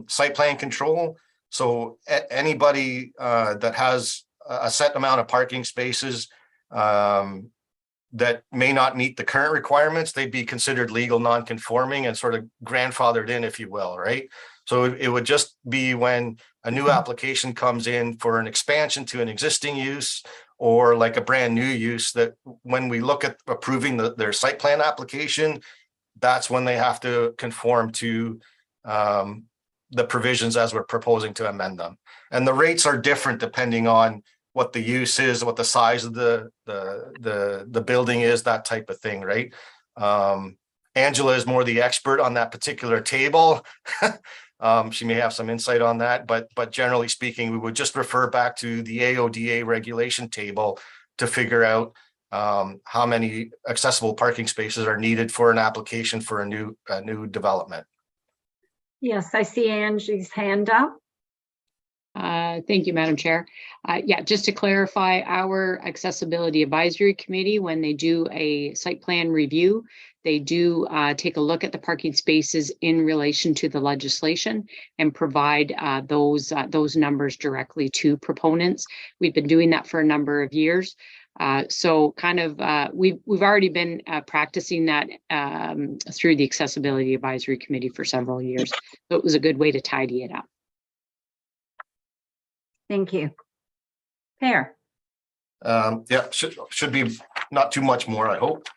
site plan control. So anybody that has a set amount of parking spaces that may not meet the current requirements, they'd be considered legal non-conforming and sort of grandfathered in, if you will, right? So it would just be when a new application comes in for an expansion to an existing use, or like a brand new use, that when we look at approving their site plan application, that's when they have to conform to the provisions as we're proposing to amend them. And the rates are different depending on what the use is, what the size of the building is, that type of thing, right? Angela is more the expert on that particular table. She may have some insight on that, but generally speaking, we would just refer back to the AODA regulation table to figure out how many accessible parking spaces are needed for an application for a new development. Yes, I see Angie's hand up. Thank you, Madam Chair. Yeah, just to clarify, our Accessibility Advisory Committee, when they do a site plan review, they do take a look at the parking spaces in relation to the legislation and provide those numbers directly to proponents. We've been doing that for a number of years. So kind of we've already been practicing that through the Accessibility Advisory Committee for several years. So it was a good way to tidy it up. Thank you. Per. Yeah, should be not too much more, I hope.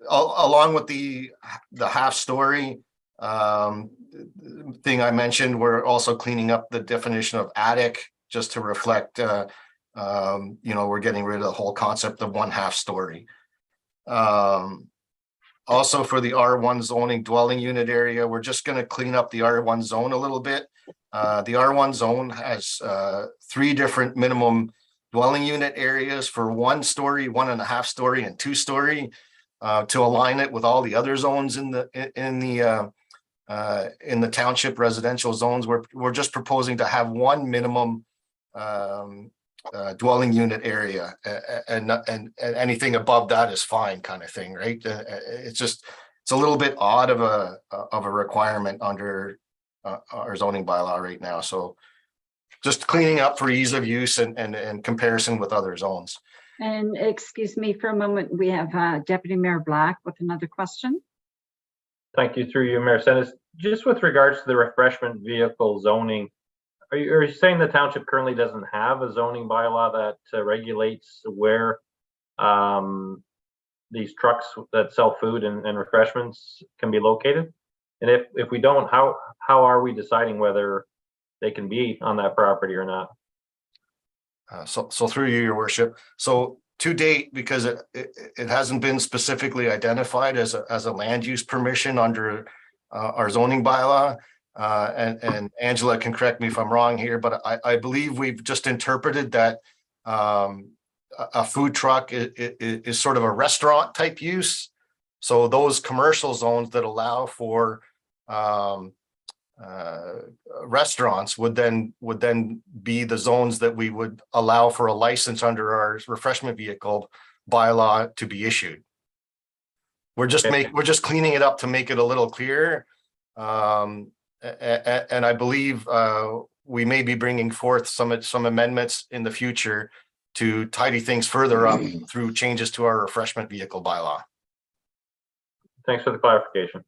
Along with the half story thing I mentioned, we're also cleaning up the definition of attic just to reflect, we're getting rid of the whole concept of 1/2 story. Also for the R1 zoning dwelling unit area, we're just going to clean up the R1 zone a little bit. The R1 zone has 3 different minimum dwelling unit areas for 1 story, 1.5 story, and 2 story, to align it with all the other zones in the township residential zones. We're just proposing to have 1 minimum dwelling unit area, and anything above that is fine, kind of thing, right? It's a little bit odd of a requirement under our zoning bylaw right now. So just cleaning up for ease of use and comparison with other zones. And excuse me for a moment, we have Deputy Mayor Black with another question. Thank you, through you, Mayor Senes. Just with regards to the refreshment vehicle zoning, are you saying the township currently doesn't have a zoning bylaw that regulates where these trucks that sell food and refreshments can be located? And if we don't, how are we deciding whether they can be on that property or not? So through you, your worship. So to date, because it hasn't been specifically identified as a land use permission under our zoning bylaw, and Angela can correct me if I'm wrong here, but I believe we've just interpreted that a food truck is sort of a restaurant type use. So those commercial zones that allow for restaurants would then be the zones that we would allow for a license under our refreshment vehicle bylaw to be issued. We're just cleaning it up to make it a little clearer. And I believe we may be bringing forth some amendments in the future to tidy things further up through changes to our refreshment vehicle bylaw. Thanks for the clarification.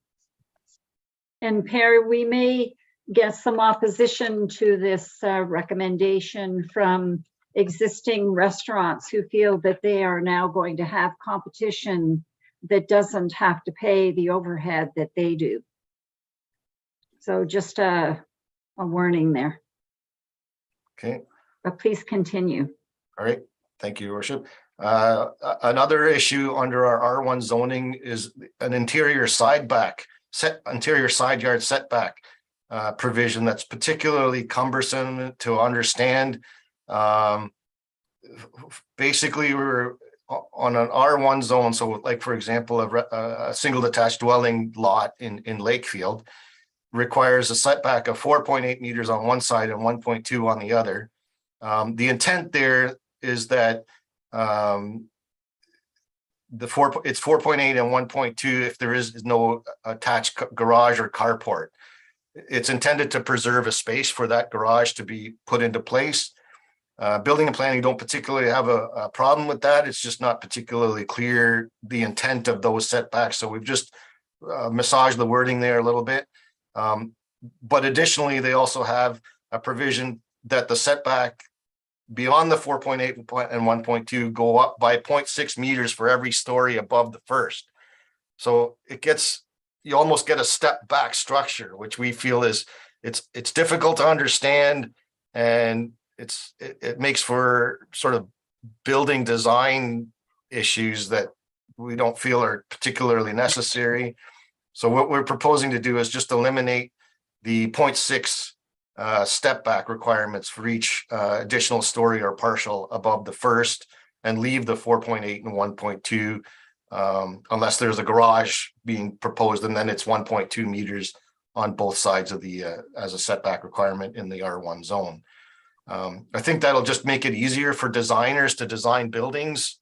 And Perry, we may get some opposition to this recommendation from existing restaurants who feel that they are now going to have competition that doesn't have to pay the overhead that they do. So just a warning there, Okay. but please continue. All right, thank you, Your Worship. Another issue under our R1 zoning is an interior side yard setback provision that's particularly cumbersome to understand. Basically, we're on an R1 zone, so like, for example, a single detached dwelling lot in Lakefield requires a setback of 4.8 meters on one side and 1.2 on the other. The intent there is that it's 4.8 and 1.2 if there is no attached garage or carport. It's intended to preserve a space for that garage to be put into place. Building and planning don't particularly have a problem with that. It's just not particularly clear the intent of those setbacks. So we've just massaged the wording there a little bit. But additionally, they also have a provision that the setback beyond the 4.8 and 1.2 go up by 0.6 meters for every story above the first. So you almost get a step back structure, which we feel is it's difficult to understand, and it makes for sort of building design issues that we don't feel are particularly necessary. So what we're proposing to do is just eliminate the 0.6 step back requirements for each additional story or partial above the first, and leave the 4.8 and 1.2 unless there's a garage being proposed, and then it's 1.2 meters on both sides of the as a setback requirement in the R1 zone. I think that'll just make it easier for designers to design buildings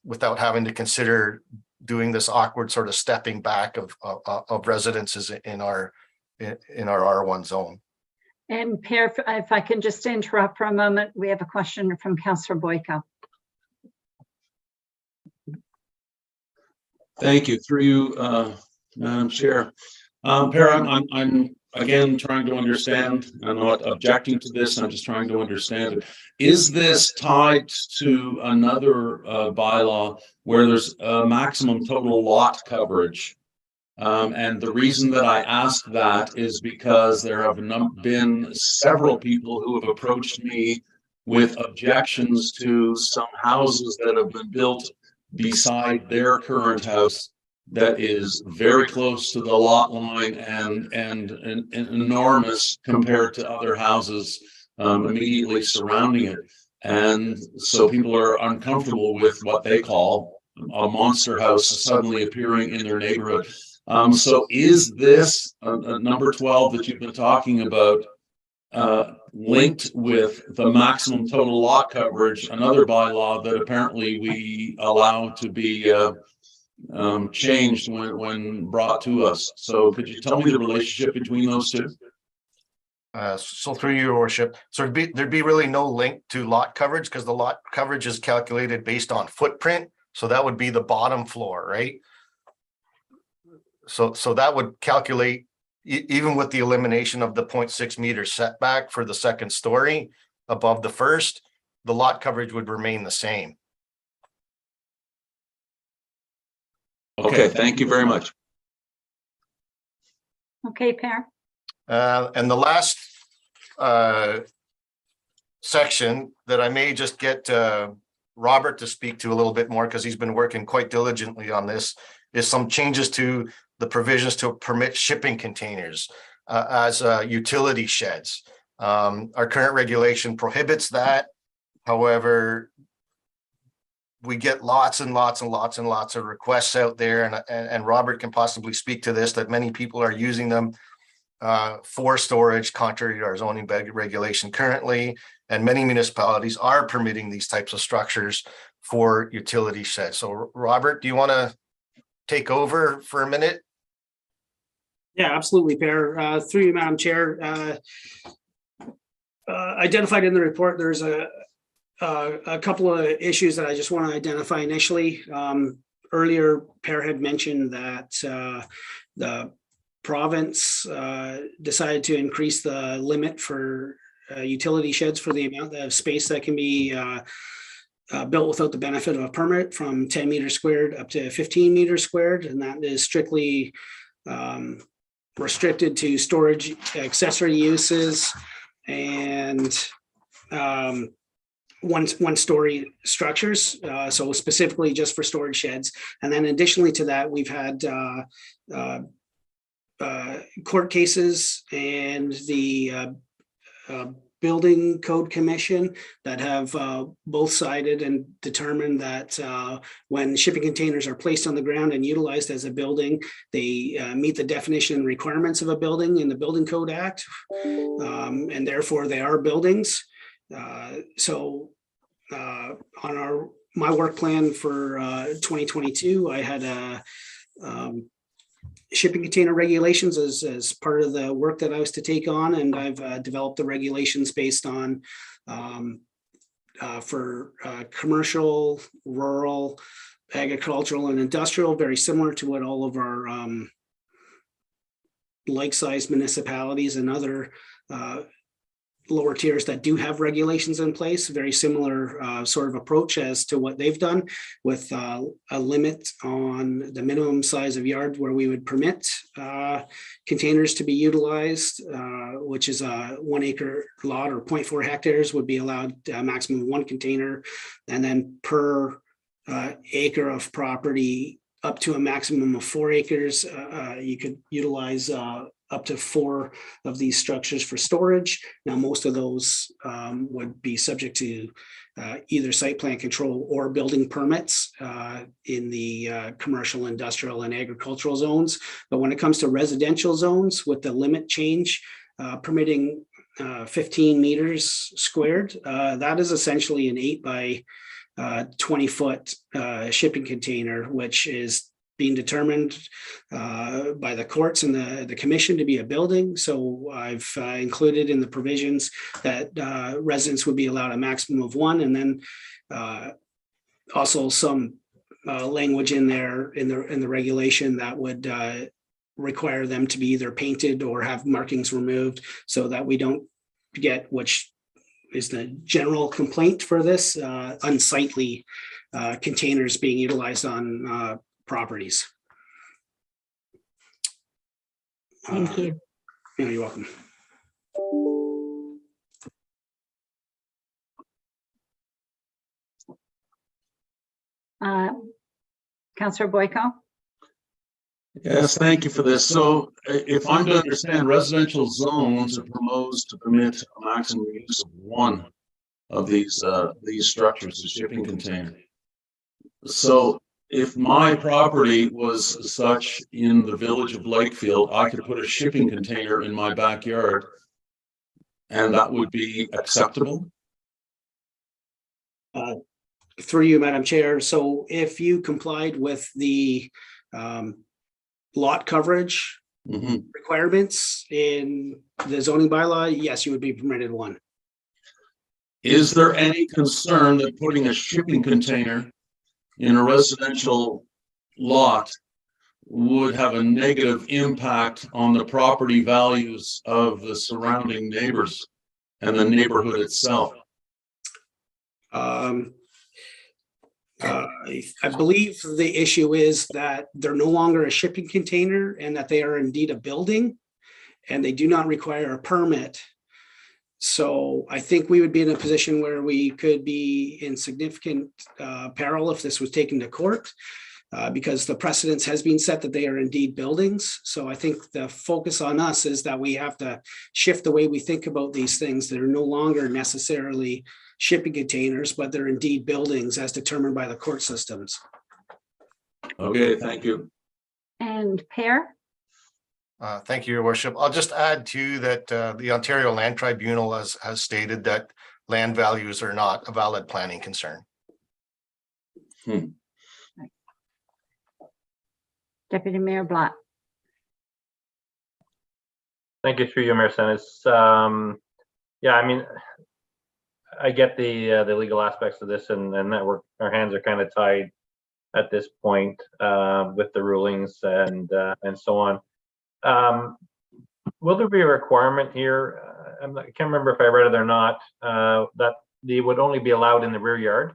without having to consider doing this awkward sort of stepping back of residences in our R1 zone. And Per, if I can just interrupt for a moment, we have a question from Councillor Boyko. Thank you. Through you, Madam Chair. Per, I'm again trying to understand. I'm not objecting to this. I'm just trying to understand it. Is this tied to another bylaw where there's a maximum total lot coverage? And the reason that I ask that is because there have been several people who have approached me with objections to some houses that have been built beside their current house that is very close to the lot line and enormous compared to other houses immediately surrounding it. And so people are uncomfortable with what they call a monster house suddenly appearing in their neighborhood. So is this number 12 that you've been talking about linked with the maximum total lot coverage, another bylaw that apparently we allow to be changed when brought to us? So could you tell me the relationship between those two? So through your worship, so there'd be really no link to lot coverage, because the lot coverage is calculated based on footprint. So that would be the bottom floor, right? So that would calculate, even with the elimination of the 0.6 meter setback for the second story above the first, the lot coverage would remain the same. Okay, thank you very much. Okay, Per. And the last section that I may just get Robert to speak to a little bit more, because he's been working quite diligently on this, is some changes to the provisions to permit shipping containers as utility sheds. Our current regulation prohibits that. However, we get lots and lots and lots and lots of requests out there, and Robert can possibly speak to this, that many people are using them for storage, contrary to our zoning regulation currently, and many municipalities are permitting these types of structures for utility sheds. So Robert, do you want to take over for a minute? Yeah, absolutely, Per. Through you, Madam Chair. Identified in the report, there's a couple of issues that I just want to identify initially. Earlier, Per had mentioned that the province decided to increase the limit for utility sheds for the amount of space that can be built without the benefit of a permit, from 10 meters squared up to 15 meters squared. And that is strictly restricted to storage accessory uses and one-story structures, so specifically just for storage sheds. And then additionally to that, we've had court cases and the Building Code Commission that have both sided and determined that when shipping containers are placed on the ground and utilized as a building, they meet the definition and requirements of a building in the Building Code Act, and therefore they are buildings. So on my work plan for 2022, I had shipping container regulations as part of the work that I was to take on, and I've developed the regulations based on for commercial, rural, agricultural, and industrial, very similar to what all of our like-sized municipalities and other lower tiers that do have regulations in place, very similar sort of approach as to what they've done, with a limit on the minimum size of yard where we would permit containers to be utilized, which is a 1 acre lot, or 0.4 hectares would be allowed a maximum of 1 container, and then per acre of property up to a maximum of 4 acres, you could utilize up to 4 of these structures for storage. Now, most of those would be subject to either site plan control or building permits in the commercial, industrial, and agricultural zones. But when it comes to residential zones, with the limit change permitting 15 meters squared, that is essentially an 8 by 20 foot shipping container, which is being determined by the courts and the commission to be a building. So I've included in the provisions that residents would be allowed a maximum of 1, and then also some language in there in the regulation that would require them to be either painted or have markings removed, so that we don't get, which is the general complaint for this, unsightly containers being utilized on properties. Thank you. You're welcome. Councillor Boyko? Yes, thank you for this. So if I'm to understand, residential zones are proposed to permit a maximum use of 1 of these structures, a shipping container. So if my property was such in the village of Lakefield, I could put a shipping container in my backyard and that would be acceptable? Through you, Madam Chair. So if you complied with the lot coverage requirements in the zoning bylaw, yes, you would be permitted 1. Is there any concern that putting a shipping container in a residential lot would have a negative impact on the property values of the surrounding neighbors and the neighborhood itself? I believe the issue is that they're no longer a shipping container and that they are indeed a building, and they do not require a permit. So I think we would be in a position where we could be in significant peril if this was taken to court, because the precedence has been set that they are indeed buildings. So I think the focus on us is that we have to shift the way we think about these things. That are no longer necessarily shipping containers, but they're indeed buildings as determined by the court systems. Okay, thank you. And Per? Thank you, Your Worship. I'll just add to that the Ontario Land Tribunal has stated that land values are not a valid planning concern. Deputy Mayor Blatt? Thank you, through you, Mayor Senes. Yeah, I mean, I get the legal aspects of this, and that our hands are kind of tied at this point with the rulings and so on. Will there be a requirement here I can't remember if I read it or not, that they would only be allowed in the rear yard.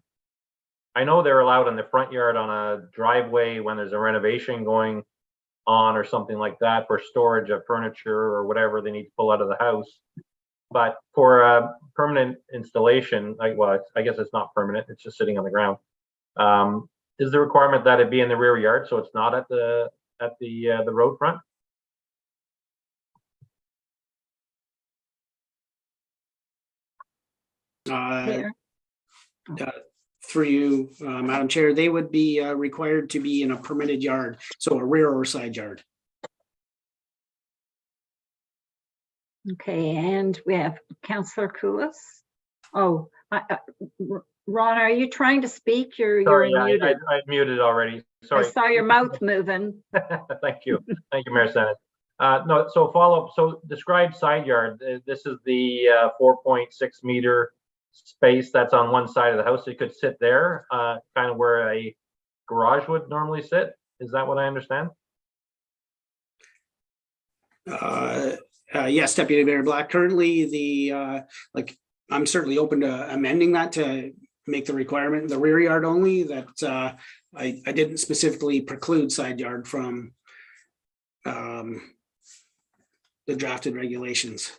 I know they're allowed in the front yard on a driveway when there's a renovation going on or something like that for storage of furniture or whatever they need to pull out of the house. But for a permanent installation, well, I guess it's not permanent, it's just sitting on the ground. Is the requirement that it be in the rear yard, so it's not at the road front? Mayor? Through you, Madam Chair, they would be required to be in a permitted yard, so a rear or side yard. Okay, and we have Councillor Koulis. Oh, Ron, are you trying to speak? You're Sorry, muted. I muted already. Sorry. I saw your mouth moving. Thank you. Thank you, Mayor Sennett. No, so follow up. So describe side yard. This is the 4.6 meter space that's on one side of the house. So you could sit there, kind of where a garage would normally sit. Is that what I understand? Yes, Deputy Mayor Black. Currently, I'm certainly open to amending that to make the requirement the rear yard only. That I didn't specifically preclude side yard from the drafted regulations.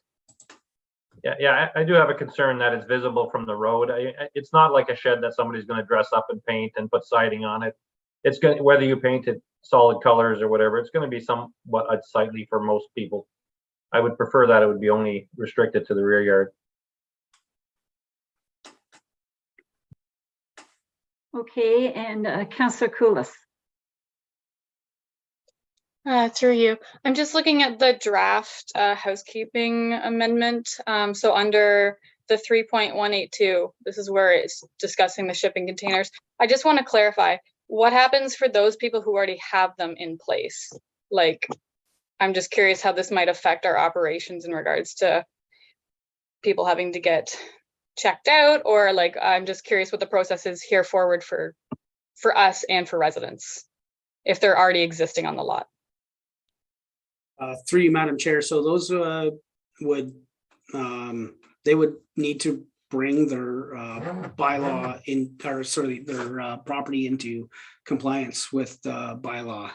Yeah, I do have a concern that it's visible from the road. It's not like a shed that somebody's going to dress up and paint and put siding on it. It's going to, whether you paint it solid colors or whatever, it's going to be somewhat unsightly for most people. I would prefer that it would be only restricted to the rear yard. Okay, and Councillor Koulis. Through you. I'm just looking at the draft housekeeping amendment. So under the 3.182, this is where it's discussing the shipping containers. I just want to clarify, what happens for those people who already have them in place? Like, I'm just curious how this might affect our operations in regards to people having to get checked out, or like, I'm just curious what the process is here forward for us and for residents, if they're already existing on the lot. Through you, Madam Chair. So those would they would need to bring their bylaw in, or sorry, their property into compliance with bylaw.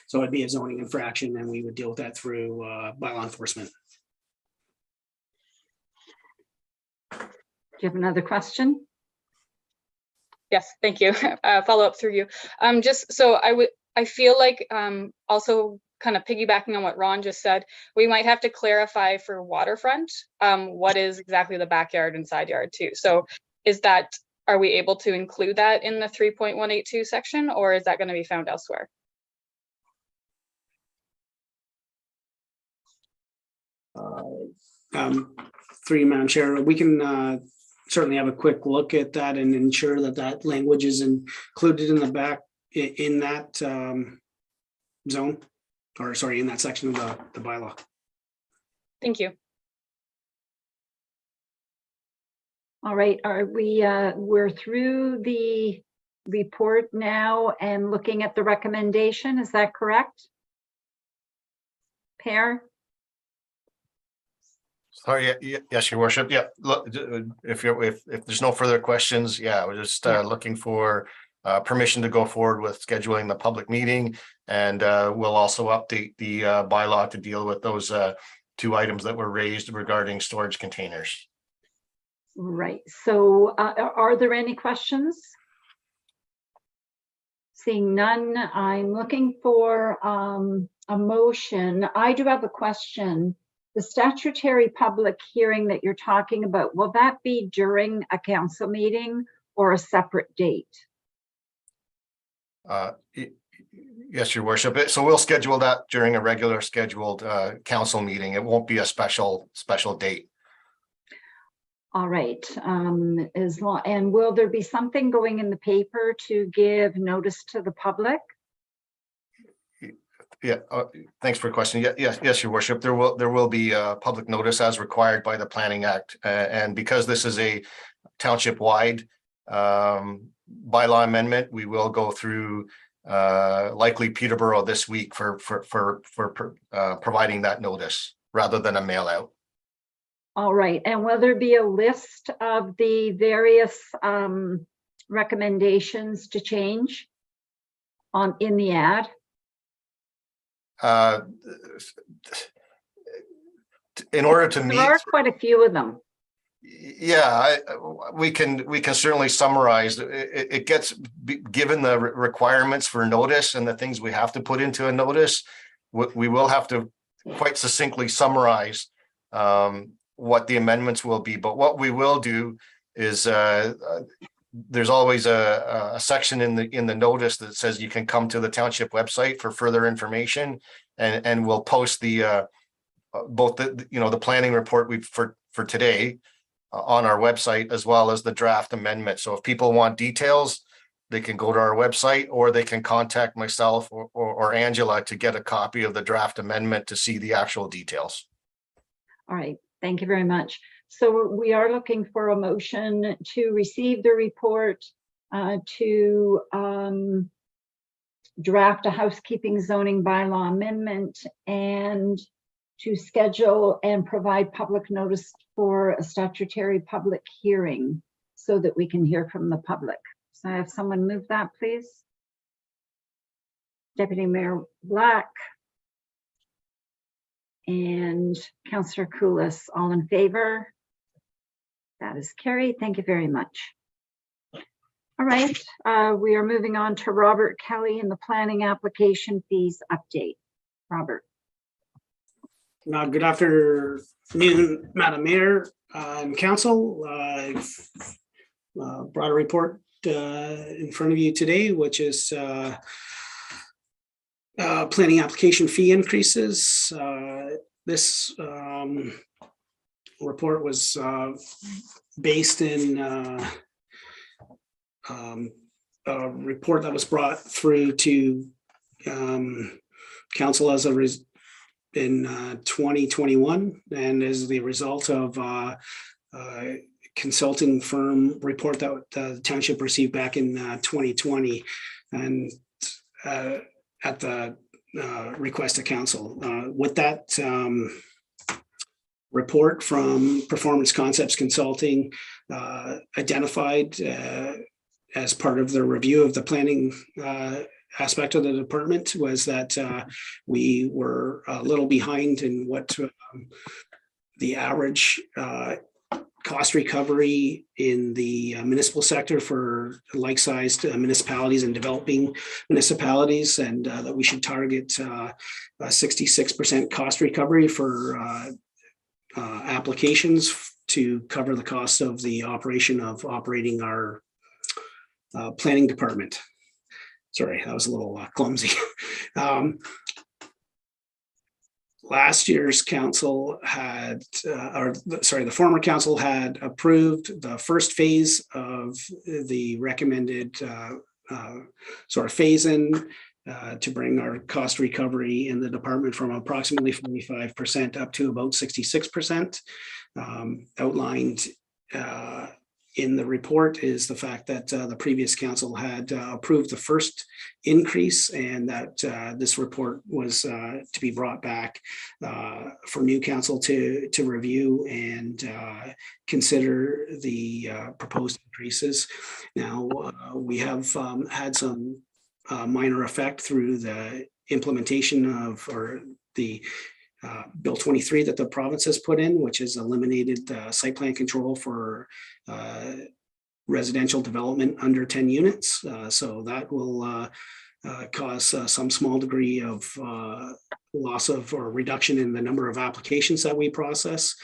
So it'd be a zoning infraction, and we would deal with that through bylaw enforcement. Do you have another question? Yes, thank you. Follow up through you. Just so I feel like also kind of piggybacking on what Ron just said, we might have to clarify for waterfront what is exactly the backyard and side yard too. So are we able to include that in the 3.182 section, or is that going to be found elsewhere? Through you, Madam Chair, we can certainly have a quick look at that and ensure that that language is included in the back in that zone, or sorry, in that section of the bylaw. Thank you. All right, are we're through the report now and looking at the recommendation, is that correct? Per? Sorry, yes, Your Worship. Yeah, look, if there's no further questions, yeah, we're just looking for permission to go forward with scheduling the public meeting, and we'll also update the bylaw to deal with those two items that were raised regarding storage containers. Right, so are there any questions? Seeing none, I'm looking for a motion. I do have a question. The statutory public hearing that you're talking about, will that be during a council meeting or a separate date? Yes, Your Worship. So we'll schedule that during a regular scheduled council meeting. It won't be a special date. All right, and will there be something going in the paper to give notice to the public? Yeah, thanks for the question. Yes, Your Worship. There will be public notice as required by the Planning Act, and because this is a township-wide bylaw amendment, we will go through likely Peterborough this week for providing that notice rather than a mail out. All right, and will there be a list of the various recommendations to change in the ad? In order to meet. There are quite a few of them. Yeah, we can certainly summarize. It gets given the requirements for notice and the things we have to put into a notice. We will have to quite succinctly summarize what the amendments will be. But what we will do is there's always a section in the notice that says you can come to the township website for further information, and we'll post the both the planning report for today on our website, as well as the draft amendment. So if people want details, they can go to our website, or they can contact myself or Angela to get a copy of the draft amendment to see the actual details. All right, thank you very much. So we are looking for a motion to receive the report, to draft a housekeeping zoning bylaw amendment, and to schedule and provide public notice for a statutory public hearing so that we can hear from the public. So I have someone move that, please. Deputy Mayor Black and Councillor Koulis, all in favor? That is carried. Thank you very much. All right, we are moving on to Robert Kelly and the planning application fees update. Robert. Good afternoon, Madam Mayor and Council. I've brought a report in front of you today, which is planning application fee increases. This report was based in a report that was brought through to Council as a in 2021, and as the result of consulting firm report that the township received back in 2020, and at the request of council. With that report from Performance Concepts Consulting, identified as part of the review of the planning aspect of the department, was that we were a little behind in what the average cost recovery in the municipal sector for like-sized municipalities and developing municipalities, and that we should target 66% cost recovery for applications to cover the cost of the operation of operating our planning department. Sorry, that was a little clumsy. Last year's council had, the former council had approved the first phase of the recommended sort of phase in to bring our cost recovery in the department from approximately 45% up to about 66%. Outlined in the report is the fact that the previous council had approved the first increase, and that this report was to be brought back for new council to review and consider the proposed increases. Now, we have had some minor effect through the implementation of, or the Bill 23 that the province has put in, which has eliminated site plan control for residential development under 10 units. So that will cause some small degree of loss of or reduction in the number of applications that we process.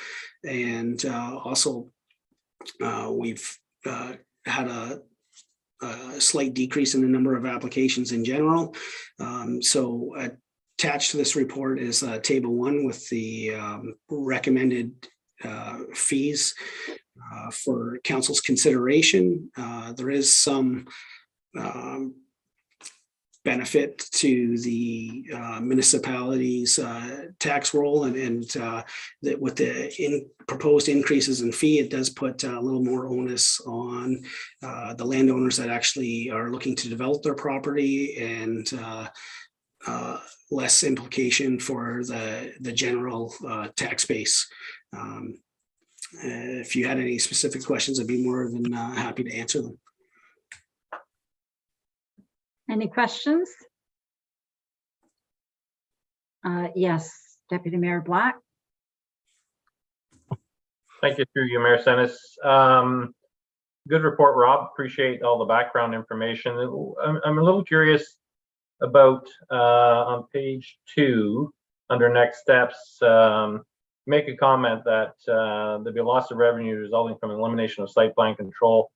And also we've had a slight decrease in the number of applications in general. So attached to this report is table 1 with the recommended fees for council's consideration. There is some benefit to the municipalities' tax roll, and that with the proposed increases in fee, it does put a little more onus on the landowners that actually are looking to develop their property, and less implication for the general tax base. If you had any specific questions, I'd be more than happy to answer them. Any questions? Yes, Deputy Mayor Black. Thank you, through you, Mayor Senes. Good report, Rob. Appreciate all the background information. I'm a little curious about on page 2, under next steps, make a comment that there'll be a loss of revenue resulting from elimination of site plan control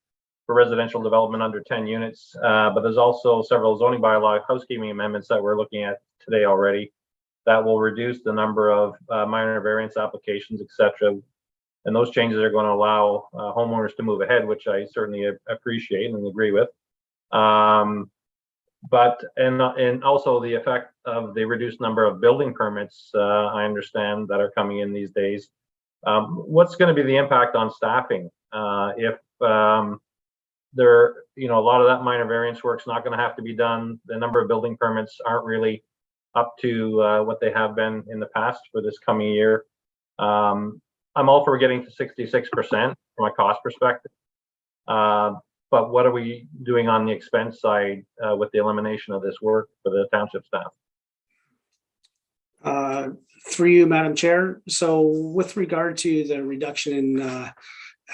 for residential development under 10 units. But there's also several zoning bylaw housekeeping amendments that we're looking at today already that will reduce the number of minor variance applications, etc. And those changes are going to allow homeowners to move ahead, which I certainly appreciate and agree with. But also the effect of the reduced number of building permits, I understand, that are coming in these days. What's going to be the impact on staffing if there, a lot of that minor variance work's not going to have to be done? The number of building permits aren't really up to what they have been in the past for this coming year. I'm all for getting to 66% from a cost perspective. But what are we doing on the expense side with the elimination of this work for the township staff? Through you, Madam Chair. So with regard to the reduction in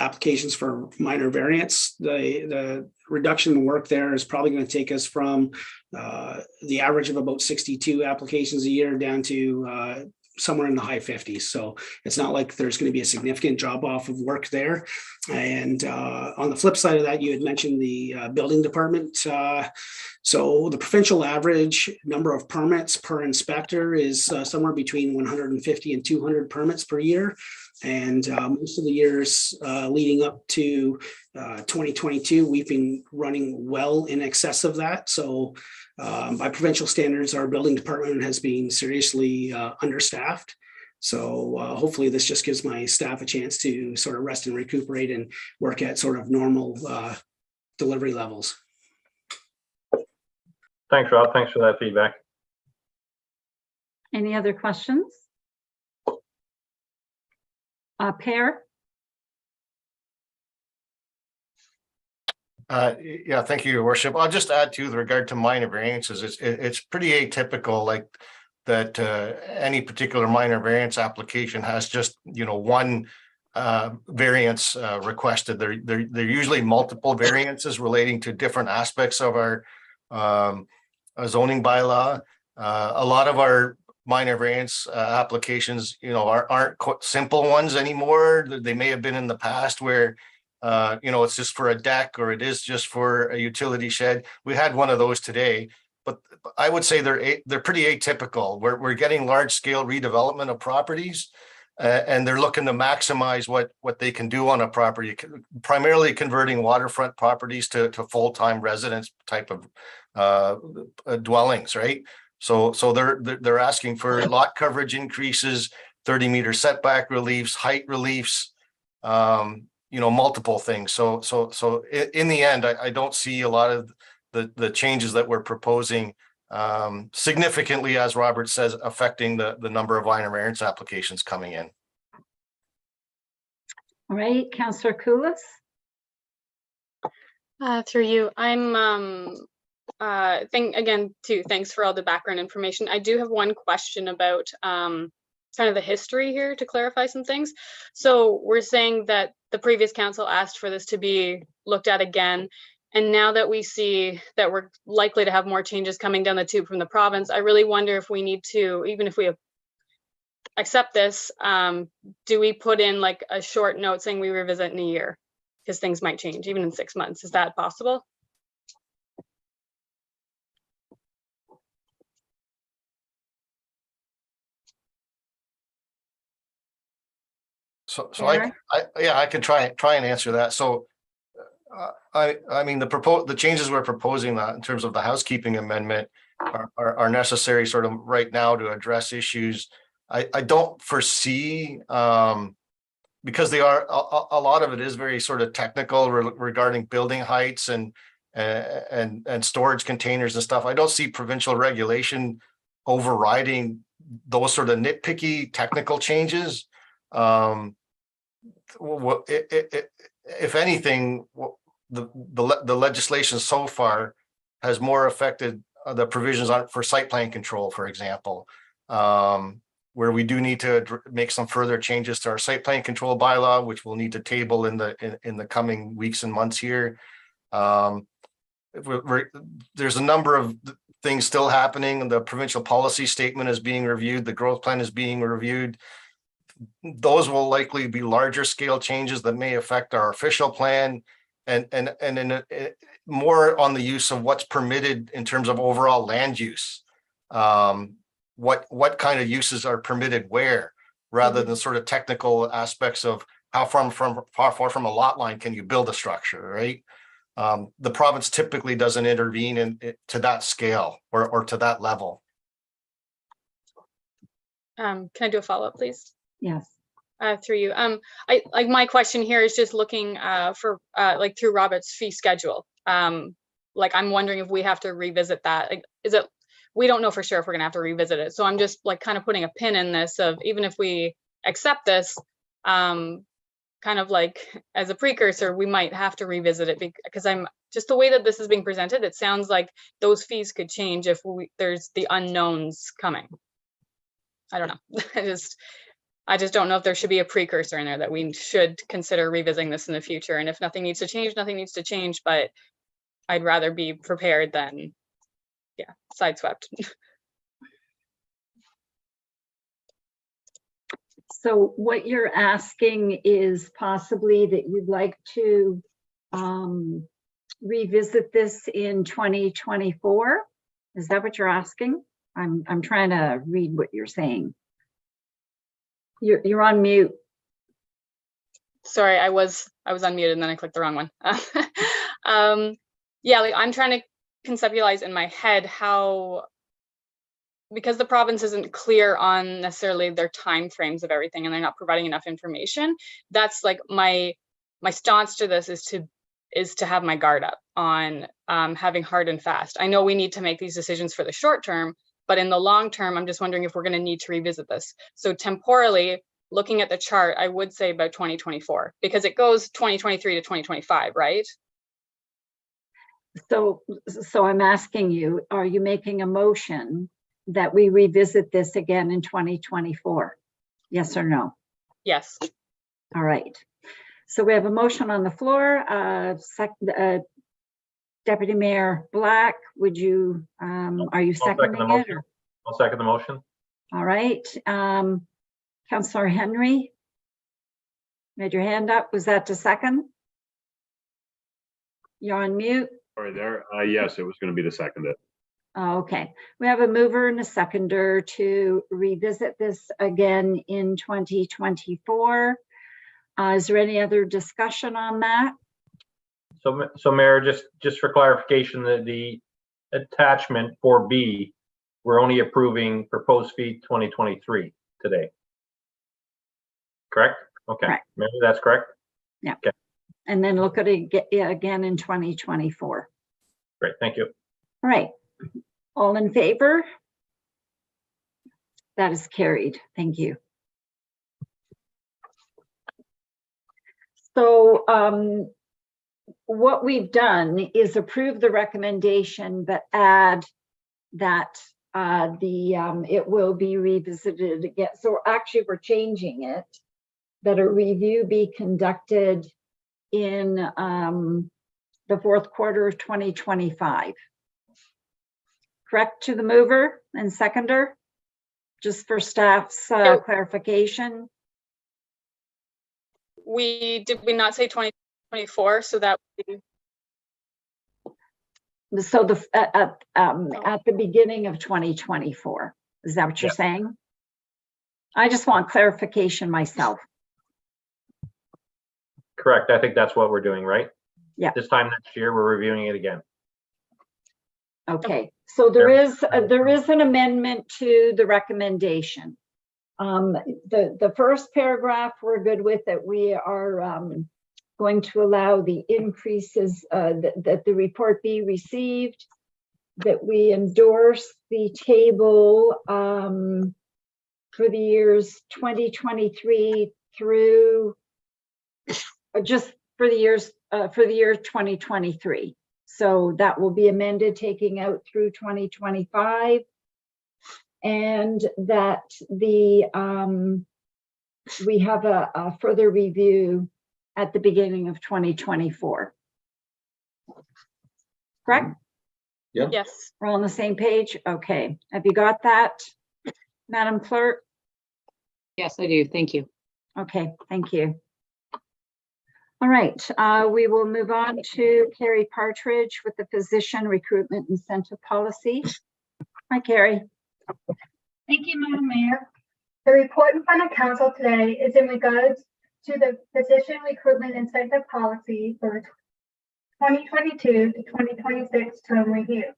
applications for minor variance, the reduction in work there is probably going to take us from the average of about 62 applications a year down to somewhere in the high 50s. So it's not like there's going to be a significant drop off of work there. And on the flip side of that, you had mentioned the building department. So the provincial average number of permits per inspector is somewhere between 150 and 200 permits per year. And most of the years leading up to 2022, we've been running well in excess of that. So by provincial standards, our building department has been seriously understaffed. So hopefully this just gives my staff a chance to sort of rest and recuperate and work at sort of normal delivery levels. Thanks, Rob. Thanks for that feedback. Any other questions? Per? Yeah, thank you, Your Worship. I'll just add to with regard to minor variances. It's pretty atypical, like that any particular minor variance application has just one variance requested. They're usually multiple variances relating to different aspects of our zoning bylaw. A lot of our minor variance applications, aren't simple ones anymore. They may have been in the past where it's just for a deck or it is just for a utility shed. We had one of those today, but I would say they're pretty atypical. We're getting large scale redevelopment of properties, and they're looking to maximize what they can do on a property, primarily converting waterfront properties to full-time residence type of dwellings, right? So they're asking for lot coverage increases, 30-meter setback reliefs, height reliefs, multiple things. So in the end, I don't see a lot of the changes that we're proposing significantly, as Robert says, affecting the number of minor variance applications coming in. All right, Councillor Koulis. Through you, I'm thanks for all the background information. I do have one question about kind of the history here to clarify some things. So we're saying that the previous council asked for this to be looked at again. And now that we see that we're likely to have more changes coming down the tube from the province, I really wonder if we need to, even if we accept this, do we put in like a short note saying we revisit in a year? Because things might change even in 6 months. Is that possible? So I can try and answer that. So I mean the changes we're proposing that in terms of the housekeeping amendment are necessary sort of right now to address issues. I don't foresee because they are a lot of it is very sort of technical regarding building heights and storage containers and stuff. I don't see provincial regulation overriding those sort of nitpicky technical changes. what, if anything, the legislation so far has more affected the provisions on for site plan control, for example, where we do need to make some further changes to our site plan control bylaw, which we'll need to table in the coming weeks and months here. There's a number of things still happening. The provincial policy statement is being reviewed. The growth plan is being reviewed. Those will likely be larger scale changes that may affect our official plan and more on the use of what's permitted in terms of overall land use. What kind of uses are permitted where, rather than sort of technical aspects of how far from a lot line can you build a structure, right? The province typically doesn't intervene to that scale or to that level. Can I do a follow-up, please? Yes. Through you. I like my question here is just looking for like through Robert's fee schedule. Like I'm wondering if we have to revisit that. Like, is it, we don't know for sure if we're gonna have to revisit it. So I'm just like kind of putting a pin in this of, even if we accept this, kind of like as a precursor, we might have to revisit it because I'm just the way that this is being presented, it sounds like those fees could change if there's the unknowns coming. I don't know. I just don't know if there should be a precursor in there that we should consider revisiting this in the future. And if nothing needs to change, nothing needs to change, but I'd rather be prepared than, yeah, sideswept. So what you're asking is possibly that you'd like to revisit this in 2024? Is that what you're asking? I'm trying to read what you're saying. You're on mute. Sorry, I was unmuted and then I clicked the wrong one. Yeah, like I'm trying to conceptualize in my head how, because the province isn't clear on necessarily their time frames of everything and they're not providing enough information. That's like my stance to this is to have my guard up on having hard and fast. I know we need to make these decisions for the short term, but in the long term, I'm just wondering if we're going to need to revisit this. So temporally, looking at the chart, I would say about 2024, because it goes 2023 to 2025, right? So I'm asking you, are you making a motion that we revisit this again in 2024? Yes or no? Yes. All right. So we have a motion on the floor. Deputy Mayor Black, would you, are you seconding it? Or? I'll second the motion. All right. Councillor Henry, made your hand up. Was that to second? You're on mute. Sorry there. Yes, it was going to be to second it. Okay. We have a mover and a seconder to revisit this again in 2024. Is there any other discussion on that? So Mayor, just for clarification, the attachment 4B, we're only approving proposed fee 2023 today. Correct? Okay. Correct. Maybe that's correct? Yeah. Okay. And then look at it again in 2024. Great, thank you. All right. All in favor? That is carried. Thank you. So what we've done is approve the recommendation, but add that it will be revisited again. So actually we're changing it, that a review be conducted in the fourth quarter of 2025. Correct to the mover and seconder? Just for staff's clarification. Did we not say 2024? So that would be... So at the beginning of 2024, is that what you're saying? I just want clarification myself. Correct. I think that's what we're doing, right? Yeah. This time next year, we're reviewing it again. Okay. So there is an amendment to the recommendation. The first paragraph we're good with, that we are going to allow the increases that the report be received, that we endorse the table for the years 2023 through just for the year 2023. So that will be amended, taking out through 2025. And that we have a further review at the beginning of 2024. Correct? Yeah. Yes. We're all on the same page? Okay. Have you got that, Madam Clerk? Yes, I do. Thank you. Okay, thank you. All right, we will move on to Carrie Partridge with the Physician Recruitment Incentive Policy. Hi, Carrie. Thank you, Madam Mayor. The report in front of council today is in regards to the Physician Recruitment Incentive Policy for the 2022 to 2026 term review.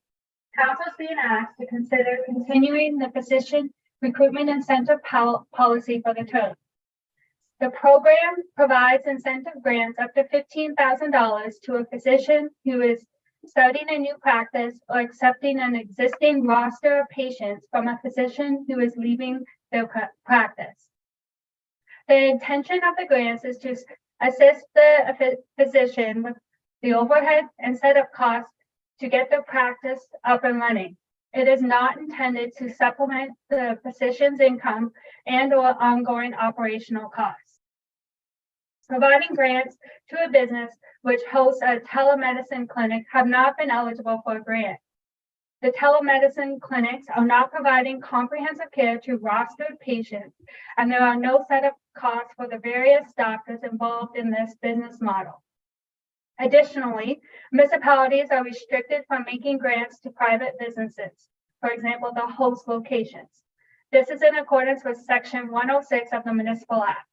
Council is being asked to consider continuing the Physician Recruitment Incentive Policy for the term. The program provides incentive grants up to $15,000 to a physician who is starting a new practice or accepting an existing roster of patients from a physician who is leaving their practice. The intention of the grants is to assist the physician with the overhead and setup costs to get their practice up and running. It is not intended to supplement the physician's income and/or ongoing operational costs. Providing grants to a business which hosts a telemedicine clinic have not been eligible for a grant. The telemedicine clinics are not providing comprehensive care to rostered patients, and there are no setup costs for the various doctors involved in this business model. Additionally, municipalities are restricted from making grants to private businesses, for example, the host locations. This is in accordance with Section 106 of the Municipal Act.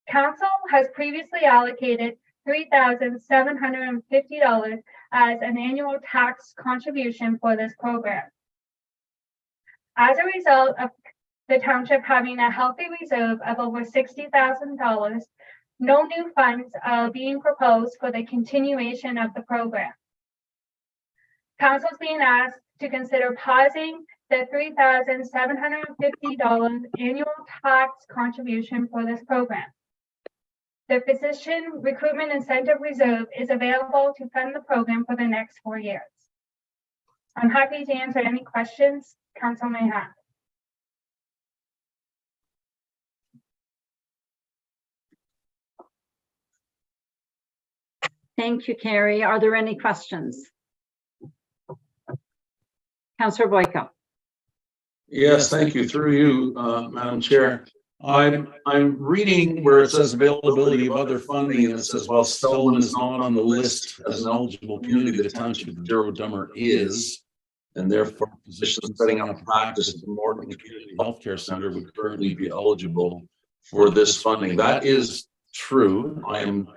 Council has previously allocated $3,750 as an annual tax contribution for this program. As a result of the township having a healthy reserve of over $60,000, no new funds are being proposed for the continuation of the program. Council is being asked to consider pausing the $3,750 annual tax contribution for this program. The Physician Recruitment Incentive Reserve is available to fund the program for the next 4 years. I'm happy to answer any questions council may have. Thank you, Carrie. Are there any questions? Councillor Boyko. Yes, thank you. Through you, Madam Chair. I'm reading where it says availability of other funding, and it says, while Selwyn is not on the list as an eligible community, the township of Durrow-Dummer is, and therefore physicians setting up a practice at the Morton Community Healthcare Center would currently be eligible for this funding. That is true. I am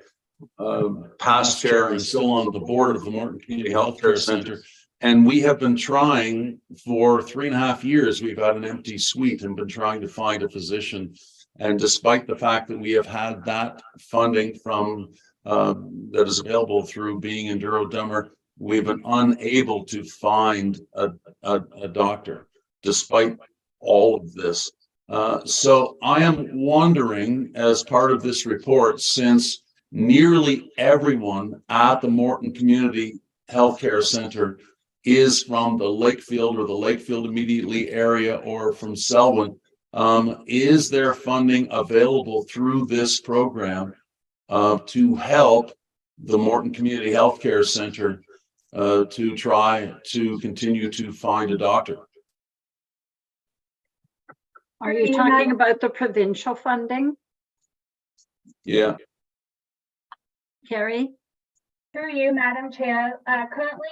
past chair and still on the board of the Morton Community Healthcare Center. And we have been trying for 3.5 years. We've had an empty suite and been trying to find a physician. And despite the fact that we have had that funding from that is available through being in Durrow-Dummer, we've been unable to find a doctor despite all of this. So I am wondering, as part of this report, since nearly everyone at the Morton Community Healthcare Center is from the Lakefield or the Lakefield immediately area or from Selwyn, is there funding available through this program to help the Morton Community Healthcare Center to try to continue to find a doctor? Are you talking about the provincial funding, Yeah. Carrie? Through you, Madam Chair. Currently,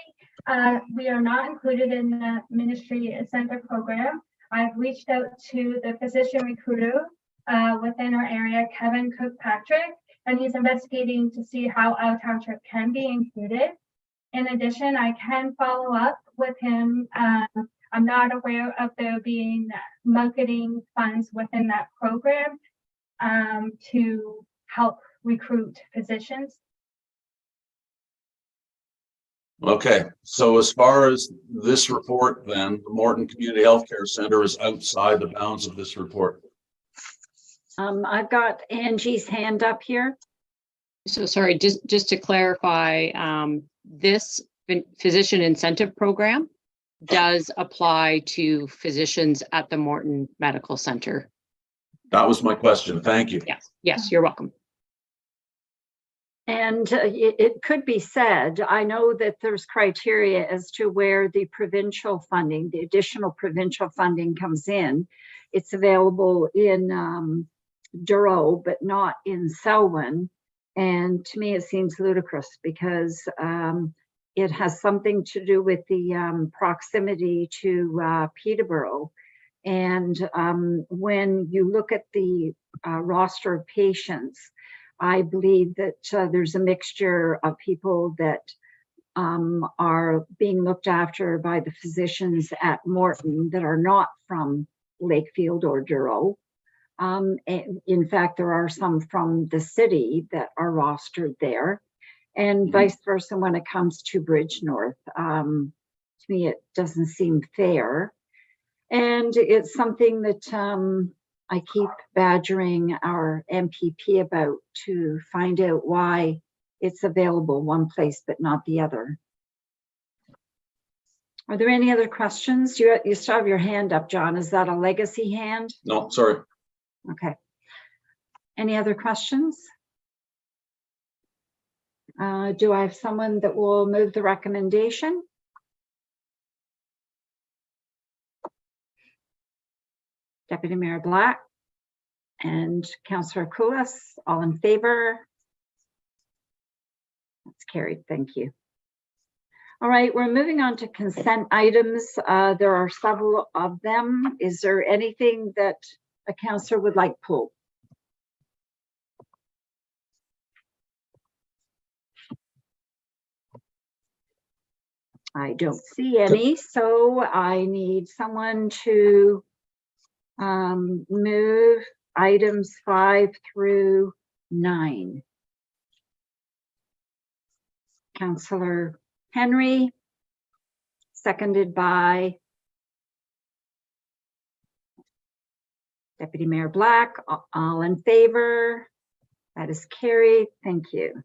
we are not included in the Ministry Incentive Program. I've reached out to the physician recruiter within our area, Kevin Kirkpatrick, and he's investigating to see how our township can be included. In addition, I can follow up with him. I'm not aware of there being marketing funds within that program to help recruit physicians. Okay, so as far as this report, then the Morton Community Healthcare Center is outside the bounds of this report. I've got Angie's hand up here. So sorry, just to clarify, this physician incentive program does apply to physicians at the Morton Medical Center. That was my question. Thank you. Yes, you're welcome. And it could be said, I know that there's criteria as to where the provincial funding, the additional provincial funding comes in. It's available in Douro, but not in Selwyn. And to me, it seems ludicrous because it has something to do with the proximity to Peterborough. And when you look at the roster of patients, I believe that there's a mixture of people that are being looked after by the physicians at Morton that are not from Lakefield or Douro. In fact, there are some from the city that are rostered there, and vice versa when it comes to Bridgenorth. To me, it doesn't seem fair. And it's something that I keep badgering our MPP about to find out why it's available one place but not the other. Are there any other questions? You still have your hand up, John. Is that a legacy hand? No, sorry. Okay. Any other questions? Do I have someone that will move the recommendation? Deputy Mayor Black and Councillor Koulis, all in favor? That's carried. Thank you. All right, we're moving on to consent items. There are several of them. Is there anything that a councillor would like pulled? I don't see any, so I need someone to move items 5 through 9. Councillor Henry, seconded by Deputy Mayor Black. All in favor? That is carried. Thank you.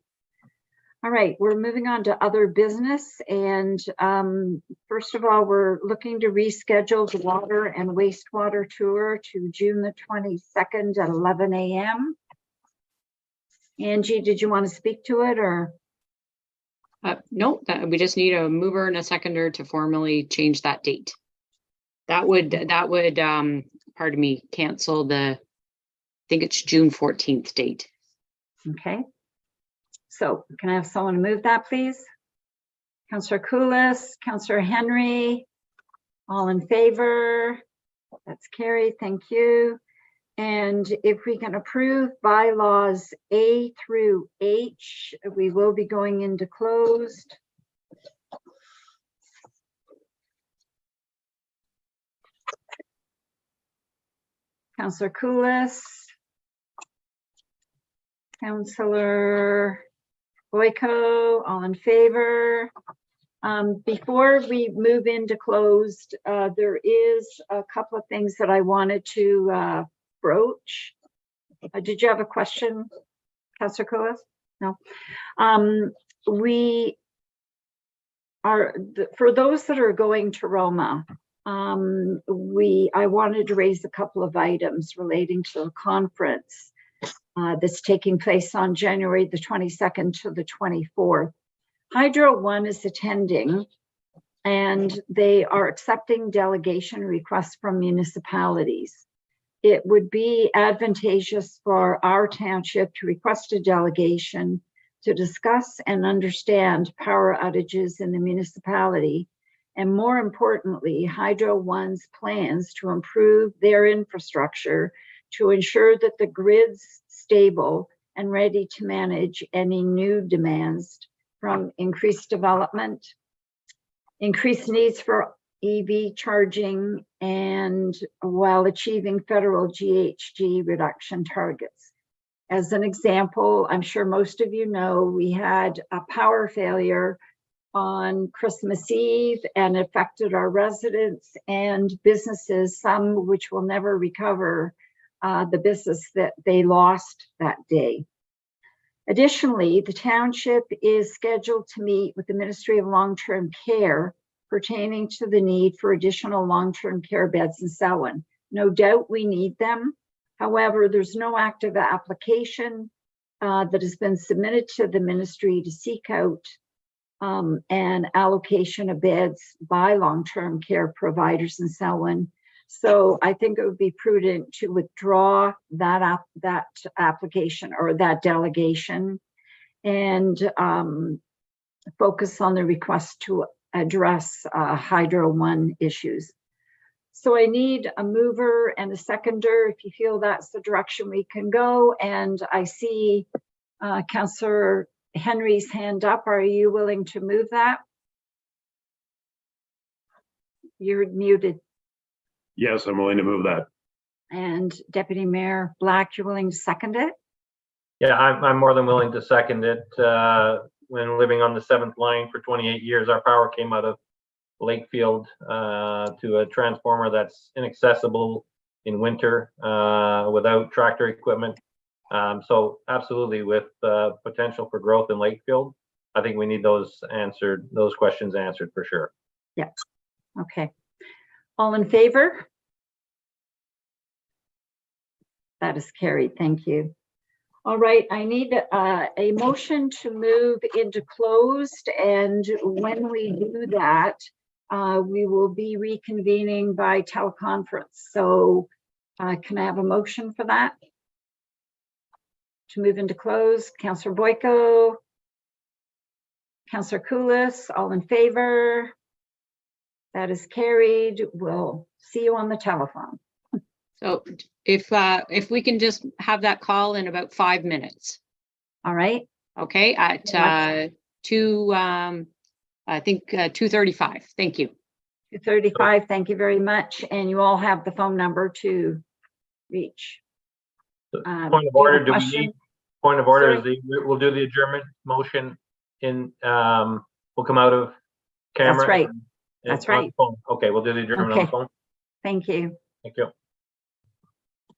All right, we're moving on to other business. And first of all, we're looking to reschedule the water and wastewater tour to June the 22nd at 11 a.m. Angie, did you want to speak to it or? No, we just need a mover and a seconder to formally change that date. That would pardon me, cancel the, I think it's June 14th date. Okay. So can I have someone move that, please? Councillor Koulis, Councillor Henry, all in favor? That's carried. Thank you. And if we can approve bylaws A through H, we will be going into closed. Councillor Koulis, Councillor Boyko, all in favor? Before we move into closed, there is a couple of things that I wanted to broach. Did you have a question, Councillor Koulis? No. We are, for those that are going to Roma, I wanted to raise a couple of items relating to the conference that's taking place on January the 22nd to the 24th. Hydro One is attending, and they are accepting delegation requests from municipalities. It would be advantageous for our township to request a delegation to discuss and understand power outages in the municipality, and more importantly, Hydro One's plans to improve their infrastructure to ensure that the grid's stable and ready to manage any new demands from increased development, increased needs for EV charging, and while achieving federal GHG reduction targets. As an example, I'm sure most of you know, we had a power failure on Christmas Eve and affected our residents and businesses, some which will never recover the business that they lost that day. Additionally, the township is scheduled to meet with the Ministry of Long-Term Care pertaining to the need for additional long-term care beds in Selwyn. No doubt we need them. However, there's no active application that has been submitted to the ministry to seek out an allocation of beds by long-term care providers in Selwyn. So I think it would be prudent to withdraw that application or that delegation and focus on the request to address Hydro One issues. So I need a mover and a seconder if you feel that's the direction we can go. And I see Councillor Henry's hand up. Are you willing to move that? You're muted. Yes, I'm willing to move that. And Deputy Mayor Black, you're willing to second it? Yeah, I'm more than willing to second it. When living on the 7th line for 28 years, our power came out of Lakefield to a transformer that's inaccessible in winter without tractor equipment. So absolutely, with potential for growth in Lakefield, I think we need those questions answered for sure. Yeah. Okay. All in favor? That is carried. Thank you. All right, I need a motion to move into closed, and when we do that, we will be reconvening by teleconference. So can I have a motion for that? To move into closed, Councillor Boyko, Councillor Koulis, all in favor? That is carried. We'll see you on the telephone. So if we can just have that call in about 5 minutes. All right. Okay, at 2:35. Thank you. 2:35. Thank you very much. And you all have the phone number to reach. Point of order, do we need, point of order is we'll do the adjournment motion in, we'll come out of camera. That's right. and That's on right. phone. Okay, we'll do the adjournment on the phone. Thank you. Thank you.